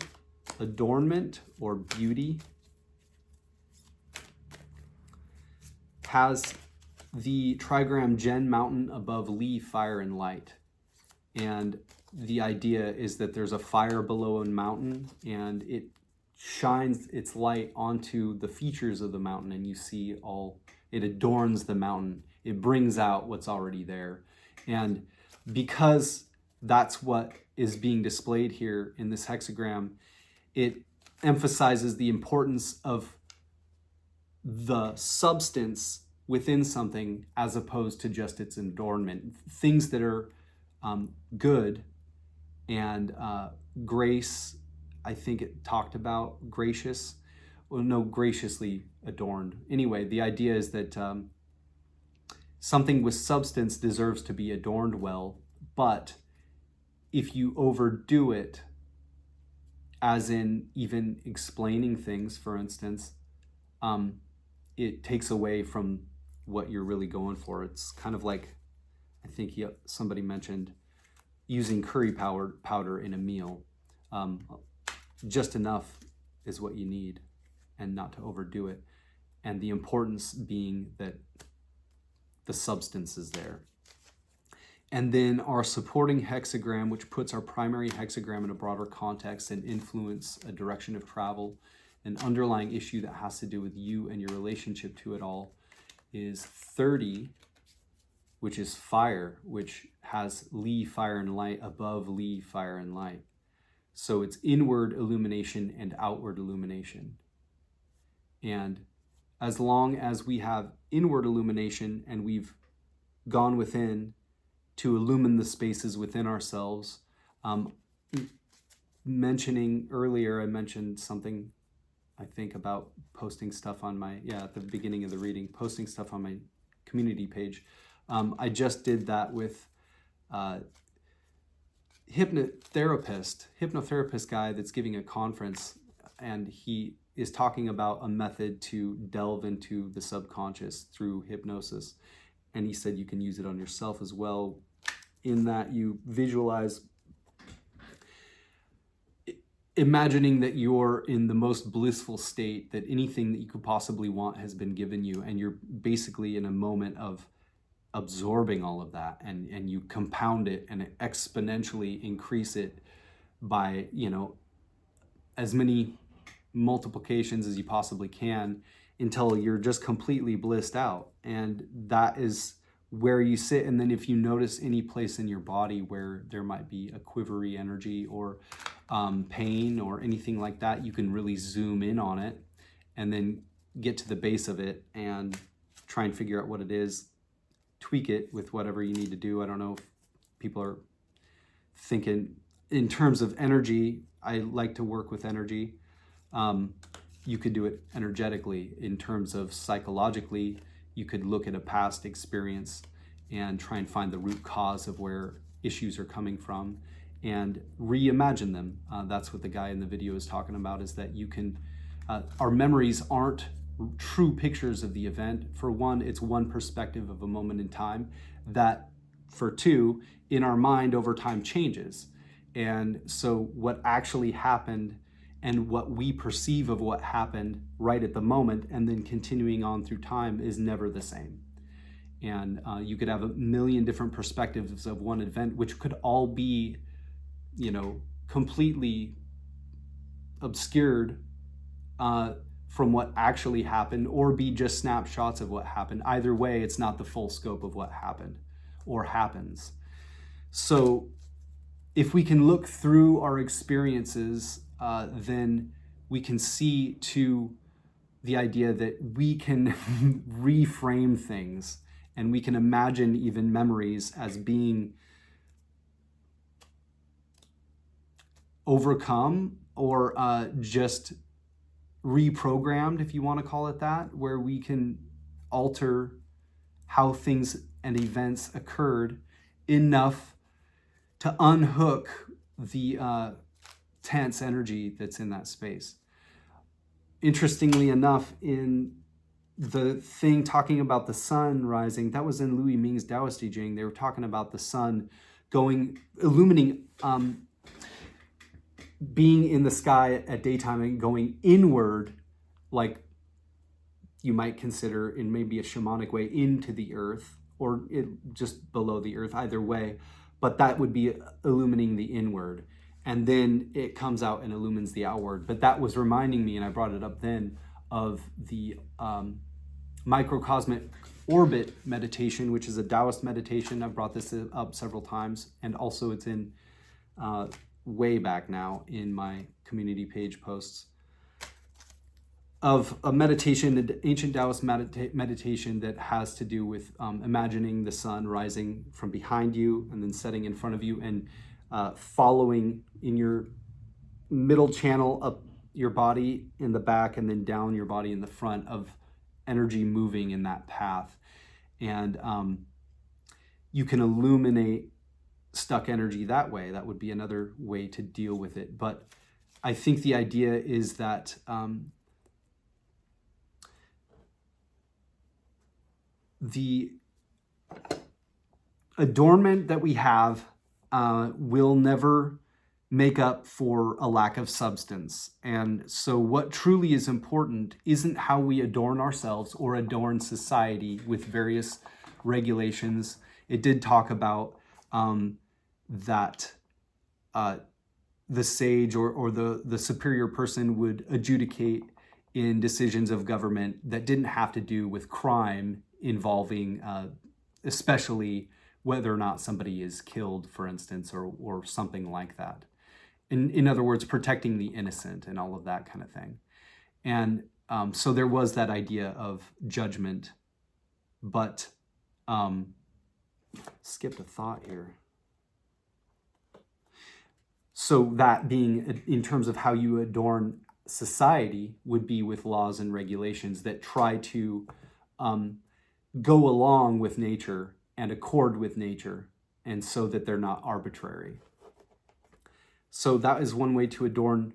adornment or beauty, has the trigram Gen mountain above Li, fire and light. And the idea is that there's a fire below a mountain, and it shines its light onto the features of the mountain, and you see it adorns the mountain. It brings out what's already there. And because that's what is being displayed here in this hexagram, it emphasizes the importance of the substance within something as opposed to just its adornment. Things that are good and grace, I think it talked about gracious, well, no, graciously adorned. Anyway, the idea is that something with substance deserves to be adorned well, but if you overdo it, as in even explaining things, for instance, it takes away from what you're really going for. It's kind of like, I think somebody mentioned using curry powder in a meal. Just enough is what you need, and not to overdo it. And the importance being that the substance is there. And then our supporting hexagram, which puts our primary hexagram in a broader context and influence a direction of travel, an underlying issue that has to do with you and your relationship to it all, is 30, which is fire, which has Li, fire and light, above Li, fire and light. So it's inward illumination and outward illumination. And as long as we have inward illumination and we've gone within to illumine the spaces within ourselves. Mentioning earlier, I mentioned something, I think, about posting stuff on my, at the beginning of the reading, posting stuff on my community page. I just did that with hypnotherapist guy that's giving a conference, and he is talking about a method to delve into the subconscious through hypnosis. And he said you can use it on yourself as well, in that you visualize imagining that you're in the most blissful state, that anything that you could possibly want has been given you, and you're basically in a moment of absorbing all of that, and you compound it and exponentially increase it by, as many multiplications as you possibly can, until you're just completely blissed out. And that is where you sit. And then if you notice any place in your body where there might be a quivery energy or pain or anything like that, you can really zoom in on it and then get to the base of it and try and figure out what it is, tweak it with whatever you need to do. I don't know if people are thinking in terms of energy. I like to work with energy. You could do it energetically. In terms of psychologically, you could look at a past experience and try and find the root cause of where issues are coming from and reimagine them. That's what the guy in the video is talking about, is that you can, our memories aren't true pictures of the event. For one, it's one perspective of a moment in time that, for two, in our mind over time changes. And so what actually happened and what we perceive of what happened right at the moment and then continuing on through time is never the same. And you could have a million different perspectives of one event, which could all be, completely obscured from what actually happened, or be just snapshots of what happened. Either way, it's not the full scope of what happened or happens. So if we can look through our experiences, then we can see to the idea that we can reframe things, and we can imagine even memories as being overcome or just reprogrammed, if you want to call it that, where we can alter how things and events occurred enough to unhook the tense energy that's in that space. Interestingly enough, in the thing talking about the sun rising, that was in I-ming's Taoist I Ching. They were talking about the sun illuminating, being in the sky at daytime and going inward, like you might consider in maybe a shamanic way, into the earth, or just below the earth, either way. But that would be illuminating the inward. And then it comes out and illumines the outward. But that was reminding me, and I brought it up then, of the microcosmic orbit meditation, which is a Taoist meditation. I've brought this up several times, and also it's in way back now in my community page posts, of a meditation, an ancient Taoist meditation that has to do with imagining the sun rising from behind you and then setting in front of you, and following in your middle channel up your body in the back and then down your body in the front, of energy moving in that path. And you can illuminate stuck energy that way. That would be another way to deal with it. But I think the idea is that the adornment that we have will never make up for a lack of substance. And so what truly is important isn't how we adorn ourselves or adorn society with various regulations. It did talk about that the sage or the superior person would adjudicate in decisions of government that didn't have to do with crime involving especially whether or not somebody is killed, for instance, or something like that. In other words, protecting the innocent and all of that kind of thing. And So there was that idea of judgment, but skipped a thought here. So that being in terms of how you adorn society would be with laws and regulations that try to go along with nature and accord with nature, and so that they're not arbitrary. So that is one way to adorn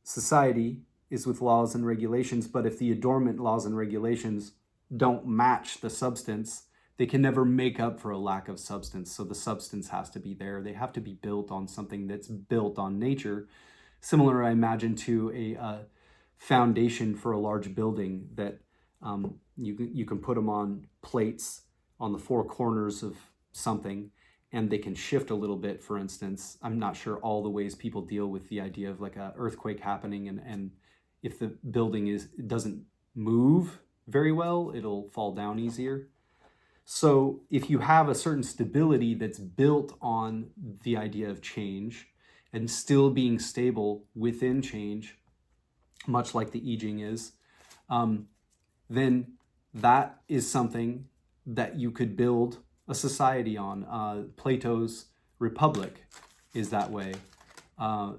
society, is with laws and regulations. But if the adornment laws and regulations don't match the substance, they can never make up for a lack of substance. So the substance has to be there. They have to be built on something that's built on nature. Similar, I imagine, to a foundation for a large building that you can put them on plates on the four corners of something, and they can shift a little bit. For instance, I'm not sure all the ways people deal with the idea of like an earthquake happening, and if the building doesn't move very well, it'll fall down easier. So if you have a certain stability that's built on the idea of change and still being stable within change, much like the I Ching is, then that is something that you could build a society on. Plato's Republic is that way.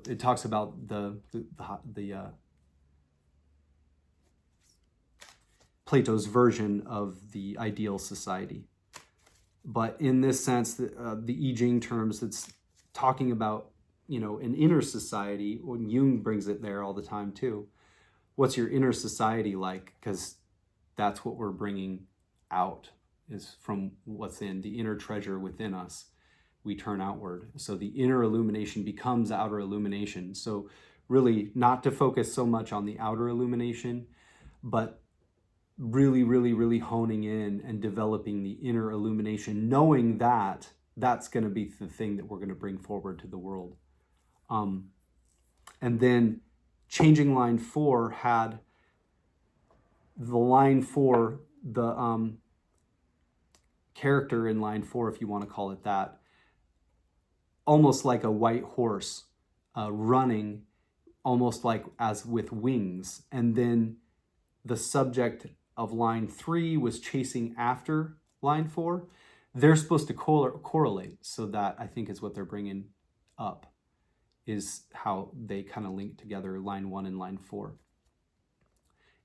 It talks about the Plato's version of the ideal society. But in this sense, the I Ching terms, it's talking about, an inner society. When Jung brings it there all the time too. What's your inner society like? Because that's what we're bringing out, is from what's in the inner treasure within us. We turn outward. So the inner illumination becomes outer illumination. So really not to focus so much on the outer illumination, but really, really, really honing in and developing the inner illumination, knowing that that's going to be the thing that we're going to bring forward to the world. And then changing line 4 had the line 4, the character in line 4, if you want to call it that, almost like a white horse running, almost like as with wings. And then the subject of line 3 was chasing after line 4. They're supposed to correlate. So that, I think, is what they're bringing up, is how they kind of link together line 1 and line 4.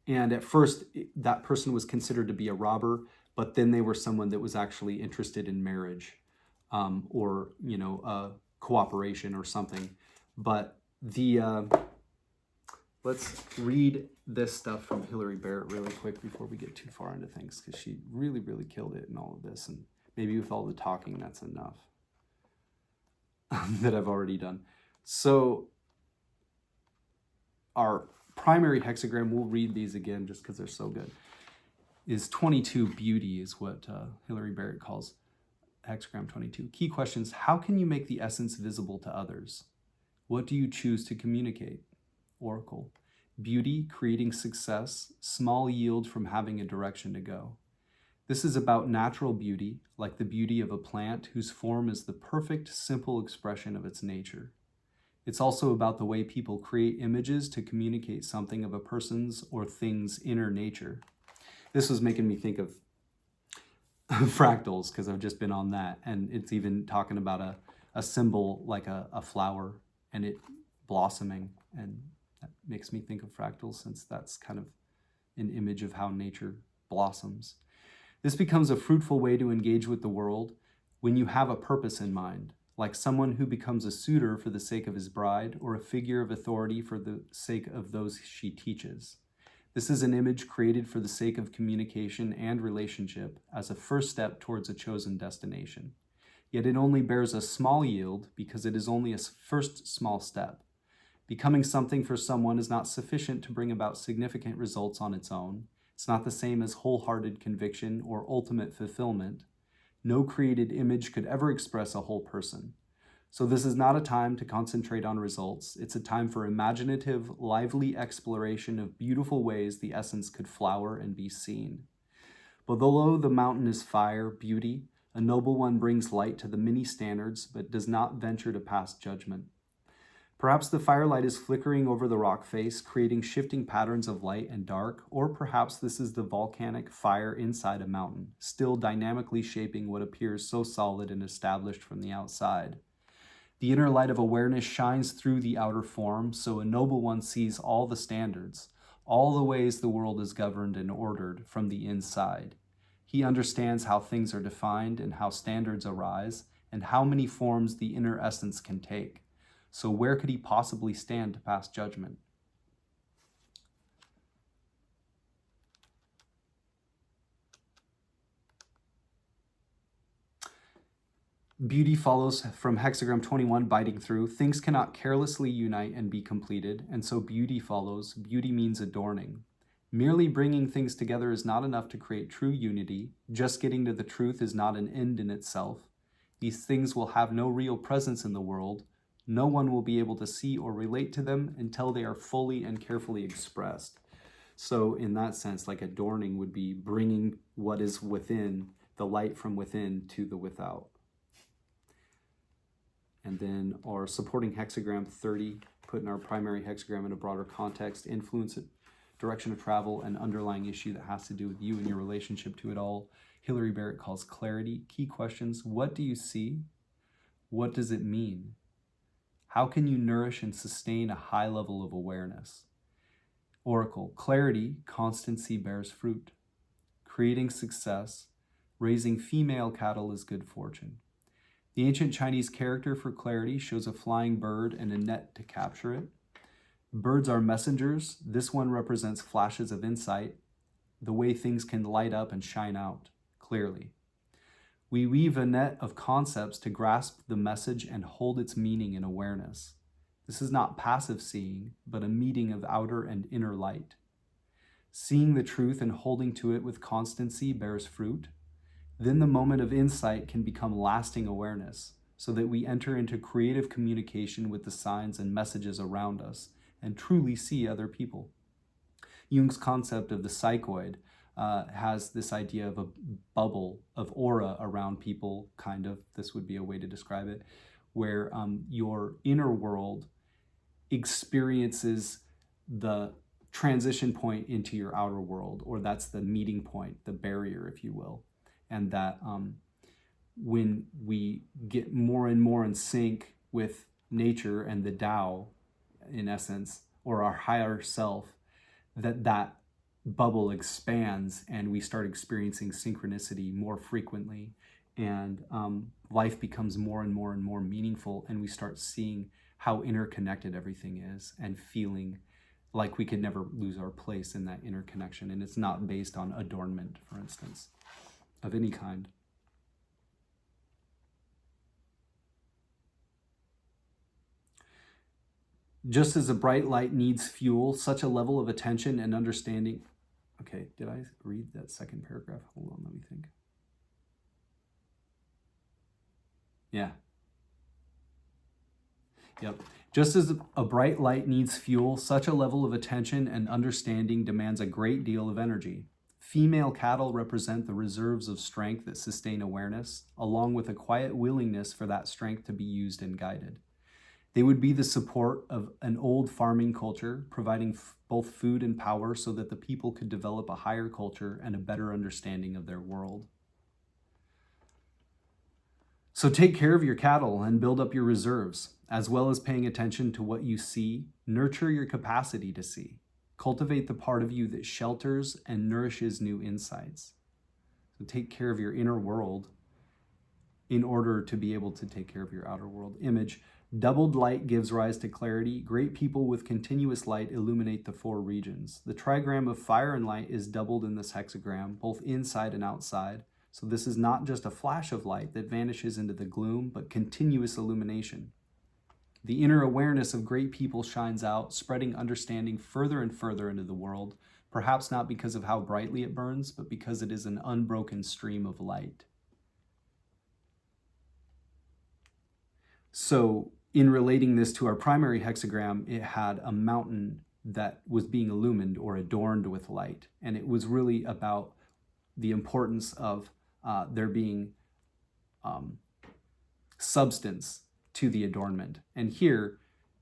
And at first, that person was considered to be a robber, but then they were someone that was actually interested in marriage, or, cooperation or something. But let's read this stuff from Hilary Barrett really quick before we get too far into things, because she really, really killed it in all of this. And maybe with all the talking, that's enough that I've already done. So our primary hexagram, we'll read these again just because they're so good, is 22 beauty, is what Hilary Barrett calls hexagram 22. Key questions: how can you make the essence visible to others? What do you choose to communicate? Oracle: beauty, creating success, small yield from having a direction to go. This is about natural beauty, like the beauty of a plant whose form is the perfect, simple expression of its nature. It's also about the way people create images to communicate something of a person's or thing's inner nature. This was making me think of fractals, because I've just been on that. And it's even talking about a symbol like a flower and it blossoming. And that makes me think of fractals, since that's kind of an image of how nature blossoms. This becomes a fruitful way to engage with the world when you have a purpose in mind, like someone who becomes a suitor for the sake of his bride, or a figure of authority for the sake of those she teaches. This is an image created for the sake of communication and relationship as a first step towards a chosen destination. Yet it only bears a small yield because it is only a first small step. Becoming something for someone is not sufficient to bring about significant results on its own. It's not the same as wholehearted conviction or ultimate fulfillment. No created image could ever express a whole person. So this is not a time to concentrate on results. It's a time for imaginative, lively exploration of beautiful ways the essence could flower and be seen. Below the mountain is fire, beauty. A noble one brings light to the many standards, but does not venture to pass judgment. Perhaps the firelight is flickering over the rock face, creating shifting patterns of light and dark, or perhaps this is the volcanic fire inside a mountain, still dynamically shaping what appears so solid and established from the outside. The inner light of awareness shines through the outer form, so a noble one sees all the standards, all the ways the world is governed and ordered from the inside. He understands how things are defined and how standards arise, and how many forms the inner essence can take. So where could he possibly stand to pass judgment? Beauty follows from hexagram 21, biting through. Things cannot carelessly unite and be completed, and so beauty follows. Beauty means adorning. Merely bringing things together is not enough to create true unity. Just getting to the truth is not an end in itself. These things will have no real presence in the world. No one will be able to see or relate to them until they are fully and carefully expressed. So in that sense, like adorning would be bringing what is within, the light from within, to the without. And then our supporting hexagram 30, putting our primary hexagram in a broader context, influence, direction of travel, and underlying issue that has to do with you and your relationship to it all. Hilary Barrett calls clarity. Key questions: what do you see? What does it mean? How can you nourish and sustain a high level of awareness? Oracle: clarity, constancy bears fruit. Creating success, raising female cattle is good fortune. The ancient Chinese character for clarity shows a flying bird and a net to capture it. Birds are messengers. This one represents flashes of insight, the way things can light up and shine out clearly. We weave a net of concepts to grasp the message and hold its meaning in awareness. This is not passive seeing, but a meeting of outer and inner light. Seeing the truth and holding to it with constancy bears fruit. Then the moment of insight can become lasting awareness, so that we enter into creative communication with the signs and messages around us and truly see other people. Jung's concept of the psychoid has this idea of a bubble of aura around people, kind of, this would be a way to describe it, where your inner world experiences the transition point into your outer world, or that's the meeting point, the barrier, if you will. And that when we get more and more in sync with nature and the Tao, in essence, or our higher self, that bubble expands and we start experiencing synchronicity more frequently, and life becomes more and more and more meaningful, and we start seeing how interconnected everything is and feeling like we could never lose our place in that interconnection. And it's not based on adornment, for instance, of any kind. Just as a bright light needs fuel, such a level of attention and understanding. Okay, did I read that second paragraph? Hold on, let me think. Yeah. Yep. Just as a bright light needs fuel, such a level of attention and understanding demands a great deal of energy. Female cattle represent the reserves of strength that sustain awareness, along with a quiet willingness for that strength to be used and guided. They would be the support of an old farming culture, providing both food and power so that the people could develop a higher culture and a better understanding of their world. So take care of your cattle and build up your reserves, as well as paying attention to what you see. Nurture your capacity to see. Cultivate the part of you that shelters and nourishes new insights. So take care of your inner world in order to be able to take care of your outer world. Image: doubled light gives rise to clarity. Great people with continuous light illuminate the four regions. The trigram of fire and light is doubled in this hexagram, both inside and outside. So this is not just a flash of light that vanishes into the gloom, but continuous illumination. The inner awareness of great people shines out, spreading understanding further and further into the world, perhaps not because of how brightly it burns, but because it is an unbroken stream of light. So in relating this to our primary hexagram, it had a mountain that was being illumined or adorned with light. And it was really about the importance of there being substance to the adornment. And here,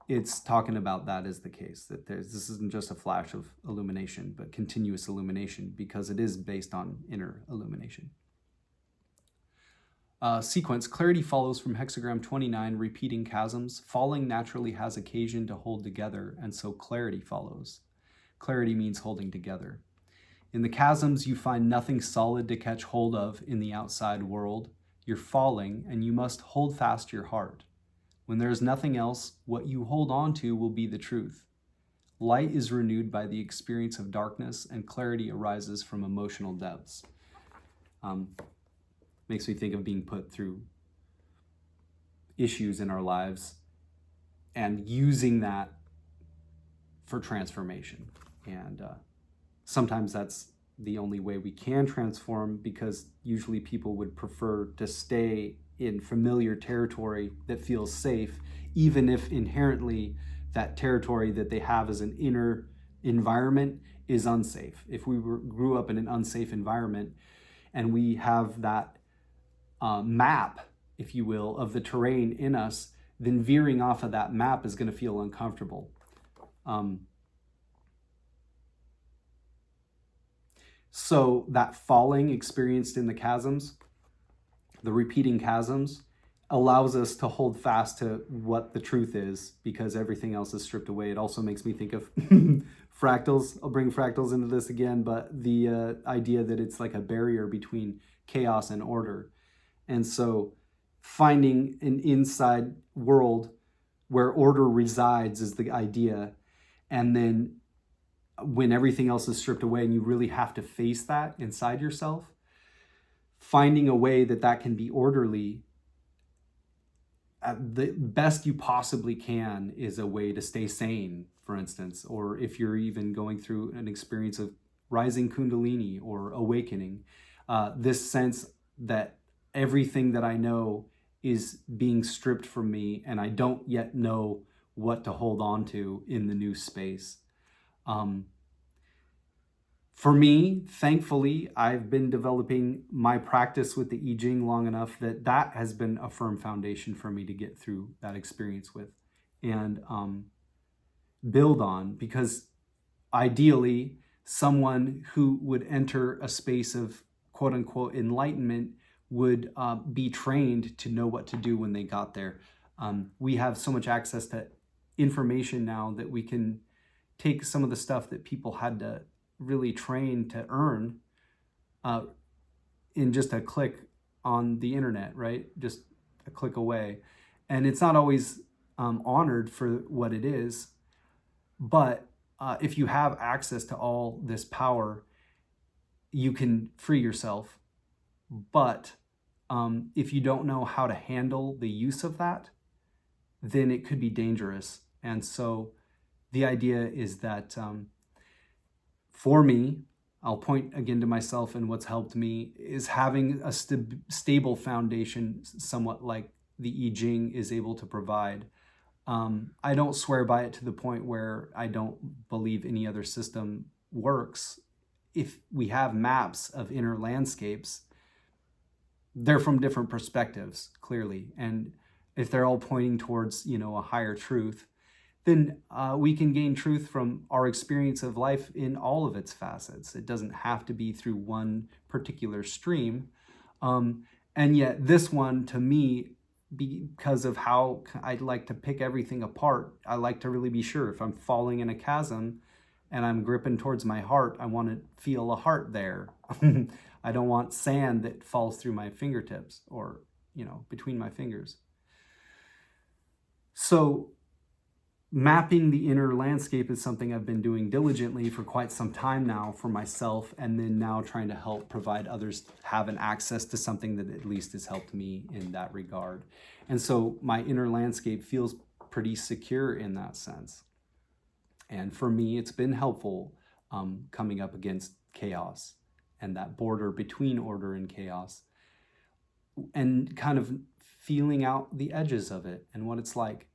it's talking about that as the case, that this isn't just a flash of illumination, but continuous illumination, because it is based on inner illumination. Sequence. Clarity follows from hexagram 29, repeating chasms. Falling naturally has occasion to hold together, and so clarity follows. Clarity means holding together. In the chasms, you find nothing solid to catch hold of in the outside world. You're falling, and you must hold fast your heart. When there is nothing else, what you hold on to will be the truth. Light is renewed by the experience of darkness, and clarity arises from emotional depths. Makes me think of being put through issues in our lives and using that for transformation. And sometimes that's the only way we can transform, because usually people would prefer to stay in familiar territory that feels safe, even if inherently that territory that they have as an inner environment is unsafe. If we grew up in an unsafe environment and we have that map, if you will, of the terrain in us, then veering off of that map is going to feel uncomfortable. So that falling experienced in the chasms, the repeating chasms, allows us to hold fast to what the truth is, because everything else is stripped away. It also makes me think of fractals. I'll bring fractals into this again, but the idea that it's like a barrier between chaos and order. And so finding an inside world where order resides is the idea. And then when everything else is stripped away and you really have to face that inside yourself, finding a way that that can be orderly at the best you possibly can is a way to stay sane, for instance. Or if you're even going through an experience of rising kundalini or awakening, this sense that everything that I know is being stripped from me, and I don't yet know what to hold on to in the new space. For me, thankfully, I've been developing my practice with the I Ching long enough that that has been a firm foundation for me to get through that experience with and build on, because ideally, someone who would enter a space of quote unquote enlightenment would be trained to know what to do when they got there. We have so much access to information now that we can take some of the stuff that people had to really train to earn in just a click on the internet, right? Just a click away. And it's not always honored for what it is, but if you have access to all this power, you can free yourself. But if you don't know how to handle the use of that, then it could be dangerous. And so the idea is that for me, I'll point again to myself, and what's helped me is having a stable foundation, somewhat like the I Ching is able to provide. I don't swear by it to the point where I don't believe any other system works. If we have maps of inner landscapes, they're from different perspectives, clearly. And if they're all pointing towards, a higher truth, then we can gain truth from our experience of life in all of its facets. It doesn't have to be through one particular stream. And yet this one, to me, because of how I'd like to pick everything apart, I like to really be sure if I'm falling in a chasm and I'm gripping towards my heart, I want to feel a heart there. I don't want sand that falls through my fingertips or, between my fingers. So mapping the inner landscape is something I've been doing diligently for quite some time now for myself, and then now trying to help provide others have an access to something that at least has helped me in that regard. And so my inner landscape feels pretty secure in that sense. And for me, it's been helpful coming up against chaos and that border between order and chaos, and kind of feeling out the edges of it and what it's like.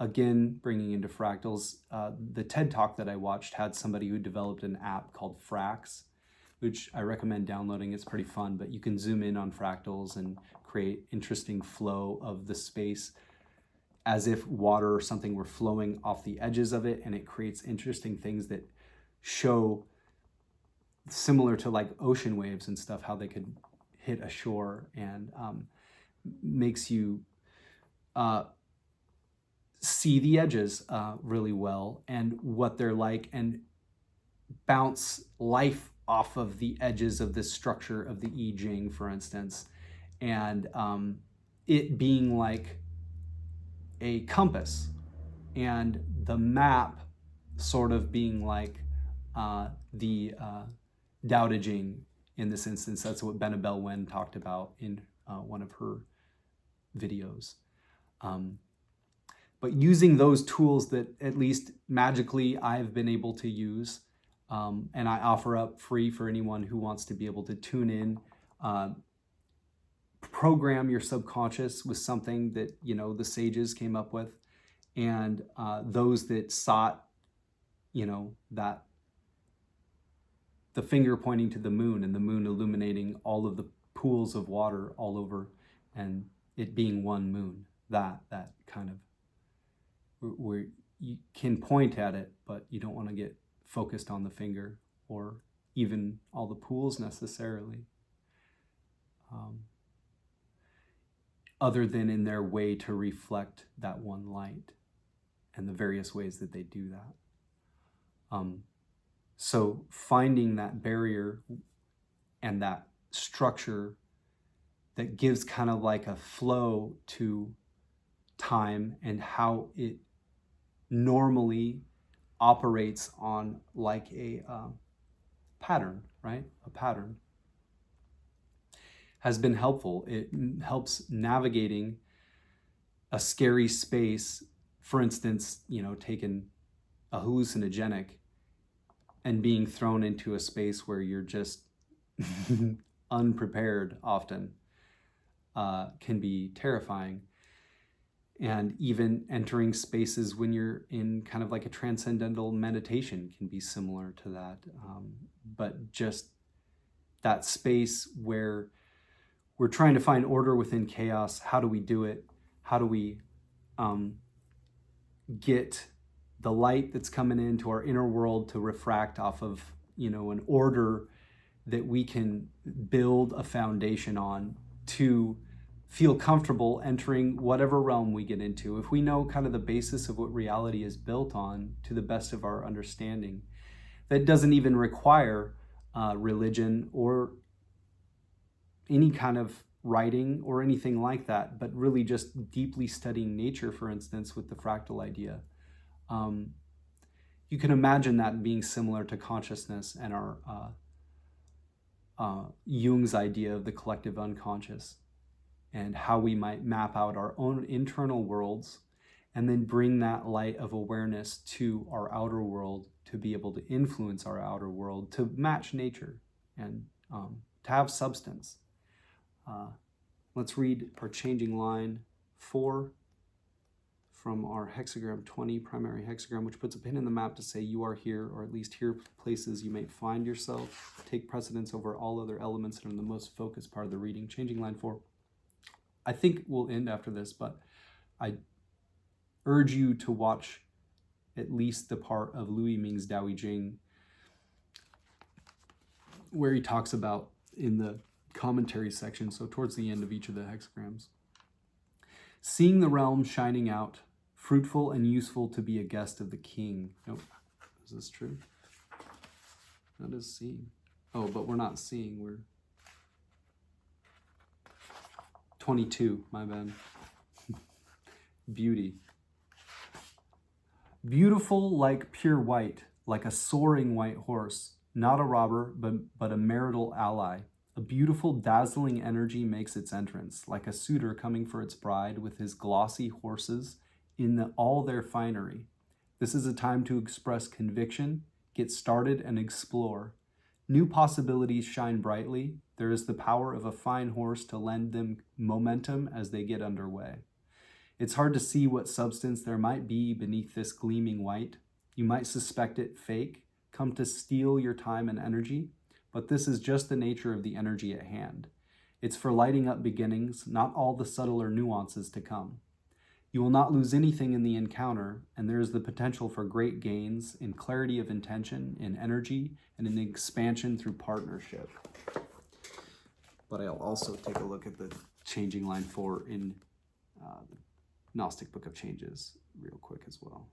Again, bringing into fractals, the TED Talk that I watched had somebody who developed an app called Frax, which I recommend downloading. It's pretty fun, but you can zoom in on fractals and create interesting flow of the space as if water or something were flowing off the edges of it, and it creates interesting things that show, similar to like ocean waves and stuff, how they could hit a shore, and makes you see the edges really well and what they're like, and bounce life off of the edges of this structure of the I Ching, for instance, and it being like a compass, and the map sort of being like the Tao Te Ching in this instance. That's what Benabel Wen talked about in one of her videos. But using those tools that at least magically I've been able to use, and I offer up free for anyone who wants to be able to tune in, program your subconscious with something that, you know, the sages came up with, and those that sought, you know, that the finger pointing to the moon and the moon illuminating all of the pools of water all over, and it being one moon, that kind of, where you can point at it, but you don't want to get focused on the finger or even all the pools necessarily, other than in their way to reflect that one light and the various ways that they do that. So finding that barrier and that structure that gives kind of like a flow to time and how it normally operates on like a pattern, right? A pattern has been helpful. It helps navigating a scary space. For instance, you know, taking a hallucinogenic and being thrown into a space where you're just unprepared often can be terrifying. And even entering spaces when you're in kind of like a transcendental meditation can be similar to that. But just that space where we're trying to find order within chaos. How do we do it? How do we get the light that's coming into our inner world to refract off of, you know, an order that we can build a foundation on to feel comfortable entering whatever realm we get into. If we know kind of the basis of what reality is built on to the best of our understanding, that doesn't even require religion or any kind of writing or anything like that, but really just deeply studying nature, for instance, with the fractal idea. You can imagine that being similar to consciousness and our Jung's idea of the collective unconscious, and how we might map out our own internal worlds and then bring that light of awareness to our outer world to be able to influence our outer world to match nature and to have substance. Let's read our changing line 4 from our hexagram 20, primary hexagram, which puts a pin in the map to say you are here, or at least here places you may find yourself. Take precedence over all other elements and are the most focused part of the reading. Changing line 4. I think we'll end after this, but I urge you to watch at least the part of Liu Yiming's Tao Te Ching where he talks about in the commentary section, so towards the end of each of the hexagrams. Seeing the realm shining out, fruitful and useful to be a guest of the king. Nope. Is this true? That is seeing. Oh, but we're not seeing, we're 22, my bad. Beauty. Beautiful like pure white, like a soaring white horse, not a robber, but a marital ally. A beautiful, dazzling energy makes its entrance, like a suitor coming for its bride with his glossy horses in all their finery. This is a time to express conviction, get started, and explore. New possibilities shine brightly. There is the power of a fine horse to lend them momentum as they get underway. It's hard to see what substance there might be beneath this gleaming white. You might suspect it fake, come to steal your time and energy, but this is just the nature of the energy at hand. It's for lighting up beginnings, not all the subtler nuances to come. You will not lose anything in the encounter, and there is the potential for great gains in clarity of intention, in energy, and in expansion through partnership. But I'll also take a look at the changing line 4 in the Gnostic Book of Changes real quick as well.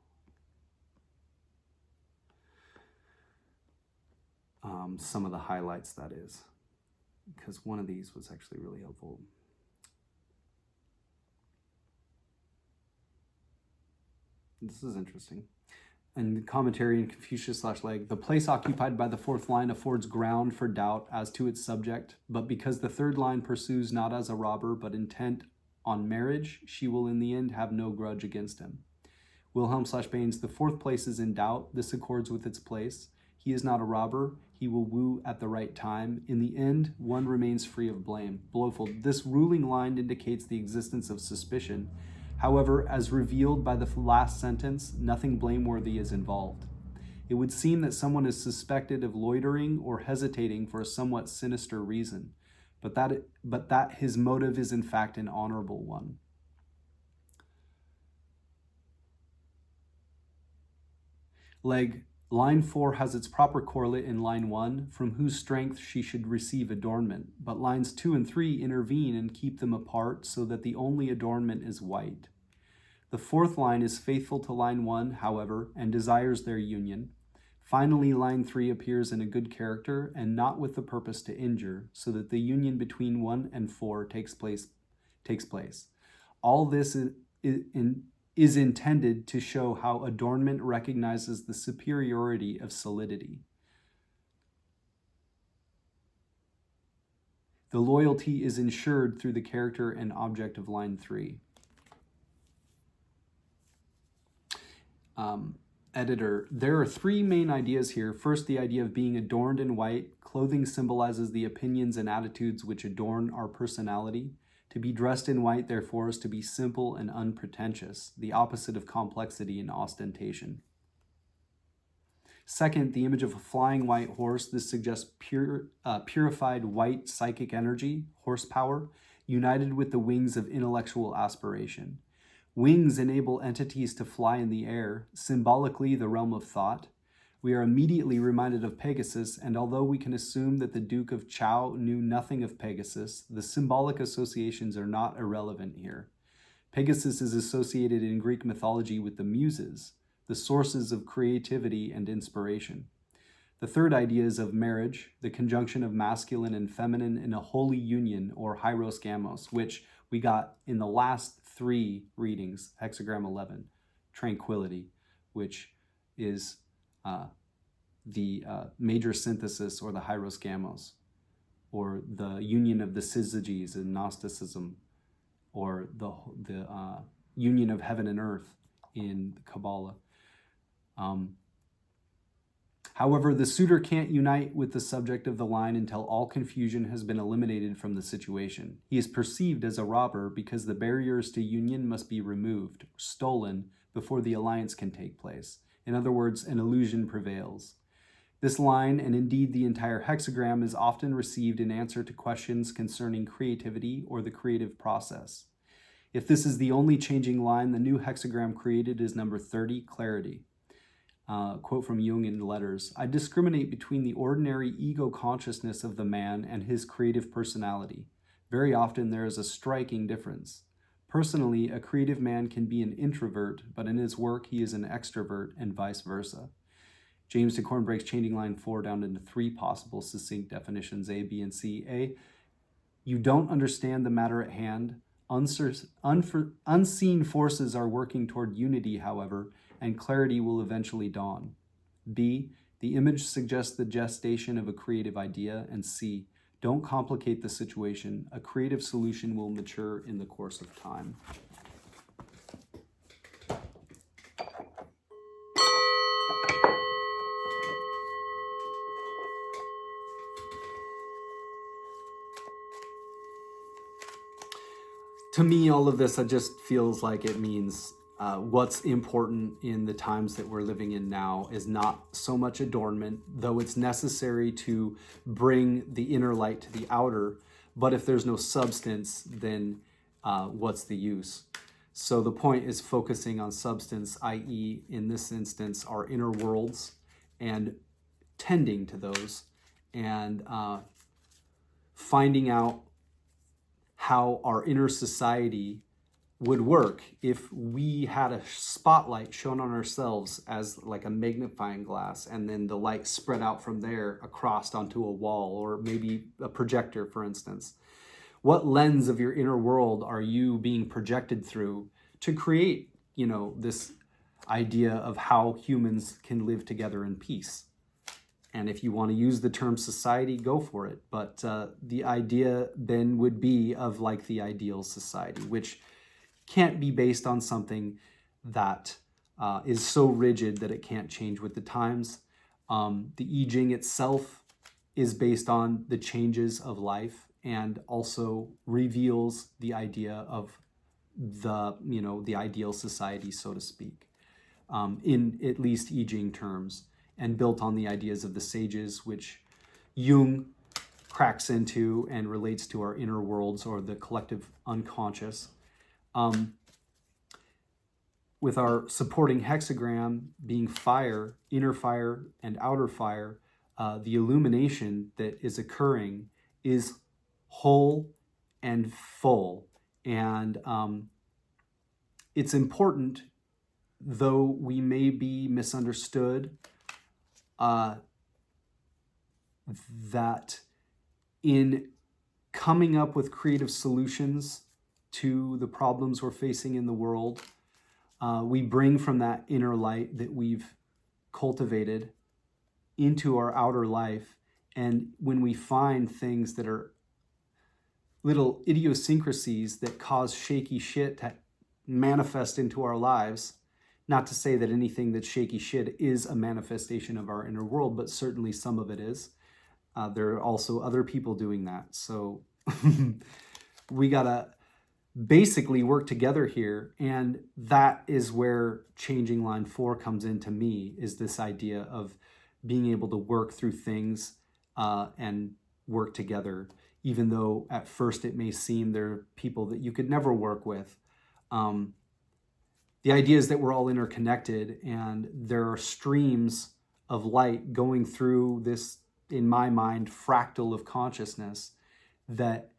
Some of the highlights, that is, because one of these was actually really helpful. This is interesting. And the commentary in Confucius/Leg, the place occupied by the fourth line affords ground for doubt as to its subject, but because the third line pursues not as a robber, but intent on marriage, she will in the end have no grudge against him. Wilhelm/Baines, the fourth place is in doubt. This accords with its place. He is not a robber. He will woo at the right time. In the end, one remains free of blame. Blofeld, this ruling line indicates the existence of suspicion. However, as revealed by the last sentence, nothing blameworthy is involved. It would seem that someone is suspected of loitering or hesitating for a somewhat sinister reason, but that his motive is in fact an honorable one. Leg, line 4 has its proper correlate in line 1, from whose strength she should receive adornment, but lines 2 and 3 intervene and keep them apart so that the only adornment is white. The fourth line is faithful to line 1, however, and desires their union. Finally, line 3 appears in a good character and not with the purpose to injure, so that the union between 1 and 4 takes place. All this is intended to show how adornment recognizes the superiority of solidity. The loyalty is ensured through the character and object of line 3. Editor, there are 3 main ideas here. First, the idea of being adorned in white. Clothing symbolizes the opinions and attitudes which adorn our personality. To be dressed in white, therefore, is to be simple and unpretentious, the opposite of complexity and ostentation. Second, the image of a flying white horse. This suggests purified white psychic energy, horsepower, united with the wings of intellectual aspiration. Wings enable entities to fly in the air, symbolically the realm of thought. We are immediately reminded of Pegasus, and although we can assume that the Duke of Chao knew nothing of Pegasus, the symbolic associations are not irrelevant here. Pegasus is associated in Greek mythology with the Muses, the sources of creativity and inspiration. The third idea is of marriage, the conjunction of masculine and feminine in a holy union, or hieros gamos, which we got in the last 3 readings, Hexagram 11, tranquility, which is the major synthesis, or the hieros gamos, or the union of the syzygies in Gnosticism, or the union of heaven and earth in Kabbalah. However, the suitor can't unite with the subject of the line until all confusion has been eliminated from the situation. He is perceived as a robber because the barriers to union must be removed, stolen, before the alliance can take place. In other words, an illusion prevails. This line, and indeed the entire hexagram, is often received in answer to questions concerning creativity or the creative process. If this is the only changing line, the new hexagram created is number 30, clarity. Quote from Jung in Letters, I discriminate between the ordinary ego consciousness of the man and his creative personality. Very often there is a striking difference. Personally, a creative man can be an introvert, but in his work he is an extrovert, and vice versa. James Dekorne breaks changing line 4 down into 3 possible succinct definitions, A, B, and C. A, you don't understand the matter at hand. Unseen forces are working toward unity, however, and clarity will eventually dawn. B, the image suggests the gestation of a creative idea. And C, don't complicate the situation. A creative solution will mature in the course of time. To me, all of this, it just feels like it means what's important in the times that we're living in now is not so much adornment, though it's necessary to bring the inner light to the outer. But if there's no substance, then what's the use? So the point is focusing on substance, i.e. in this instance, our inner worlds, and tending to those, and finding out how our inner society would work if we had a spotlight shown on ourselves as like a magnifying glass, and then the light spread out from there across onto a wall, or maybe a projector, for instance. What lens of your inner world are you being projected through to create, this idea of how humans can live together in peace? And if you want to use the term society, go for it. But the idea then would be of like the ideal society, which can't be based on something that is so rigid that it can't change with the times. The I Ching itself is based on the changes of life, and also reveals the idea of the ideal society, so to speak, in at least I Ching terms, and built on the ideas of the sages, which Jung cracks into and relates to our inner worlds, or the collective unconscious. With our supporting hexagram being fire, inner fire and outer fire, the illumination that is occurring is whole and full. And it's important, though we may be misunderstood, that in coming up with creative solutions to the problems we're facing in the world, we bring from that inner light that we've cultivated into our outer life. And when we find things that are little idiosyncrasies that cause shaky shit to manifest into our lives, not to say that anything that's shaky shit is a manifestation of our inner world, but certainly some of it is. There are also other people doing that. So we gotta basically work together here. And that is where changing line 4 comes into me, is this idea of being able to work through things and work together, even though at first it may seem there are people that you could never work with. The idea is that we're all interconnected, and there are streams of light going through this, in my mind, fractal of consciousness that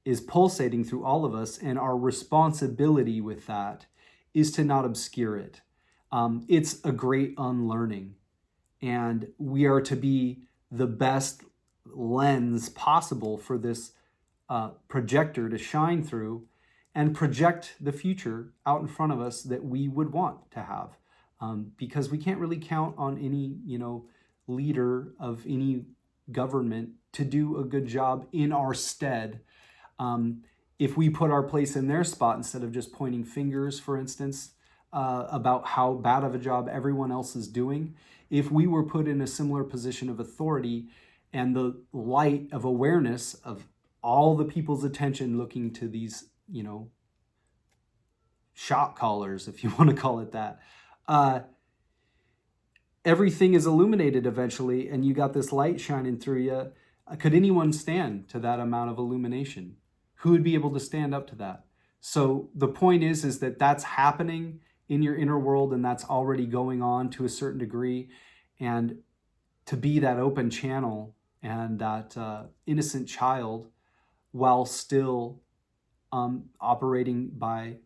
is pulsating through all of us, and our responsibility with that is to not obscure it. It's a great unlearning, and we are to be the best lens possible for this projector to shine through and project the future out in front of us that we would want to have. Because we can't really count on any, leader of any government to do a good job in our stead. If we put our place in their spot instead of just pointing fingers, for instance, about how bad of a job everyone else is doing, if we were put in a similar position of authority and the light of awareness of all the people's attention looking to these, shot callers, if you want to call it that, everything is illuminated eventually, and you got this light shining through you. Could anyone stand to that amount of illumination? Who would be able to stand up to that? So the point is that that's happening in your inner world, and that's already going on to a certain degree. And to be that open channel and that innocent child, while still operating by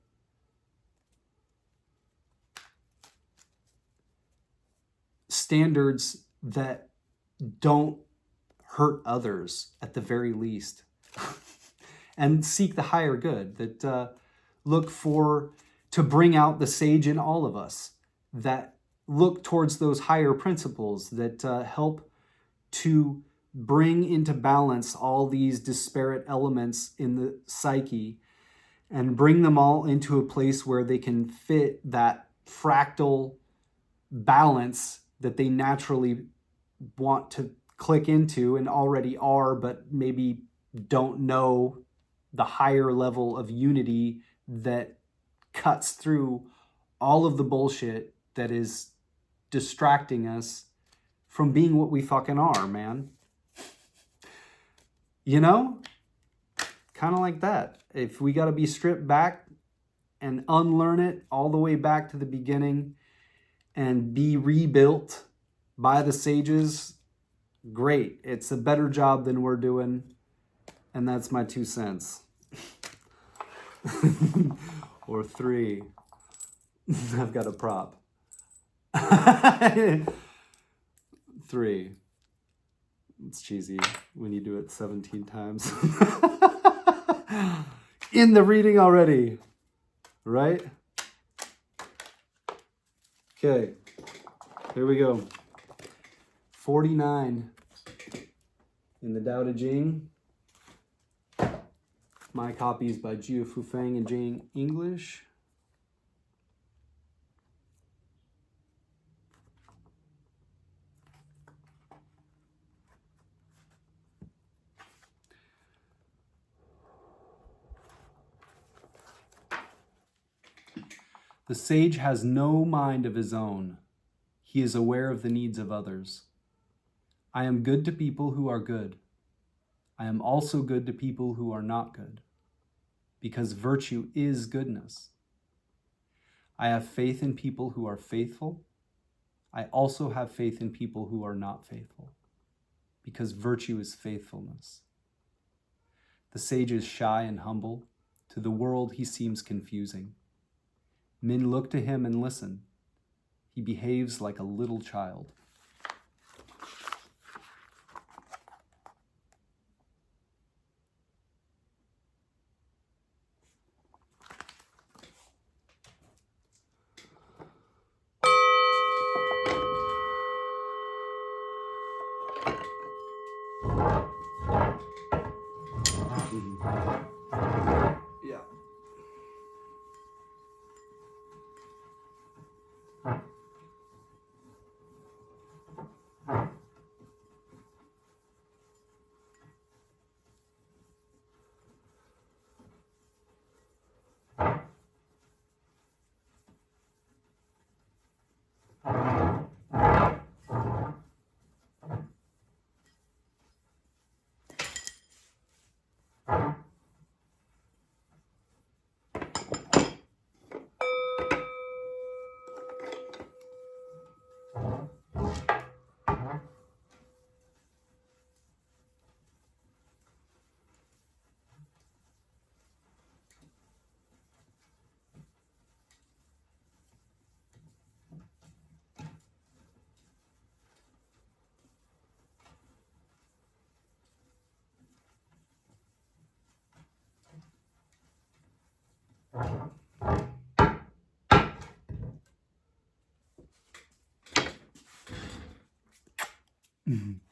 standards that don't hurt others at the very least, and seek the higher good, that look to bring out the sage in all of us, that look towards those higher principles that help to bring into balance all these disparate elements in the psyche, and bring them all into a place where they can fit that fractal balance that they naturally want to click into and already are, but maybe don't know the higher level of unity that cuts through all of the bullshit that is distracting us from being what we fucking are, man. Kind of like that. If we got to be stripped back and unlearn it all the way back to the beginning and be rebuilt by the sages, great. It's a better job than we're doing, and that's my 2 cents. Or 3. I've got a prop. 3. It's cheesy when you do it 17 times. In the reading already, right? Okay, here we go. 49 in the Tao Te Ching. My copy is by Jia Fufang and Jane English. The sage has no mind of his own. He is aware of the needs of others. I am good to people who are good. I am also good to people who are not good, because virtue is goodness. I have faith in people who are faithful. I also have faith in people who are not faithful, because virtue is faithfulness. The sage is shy and humble. To the world, he seems confusing. Men look to him and listen. He behaves like a little child. Yeah. Mm-hmm.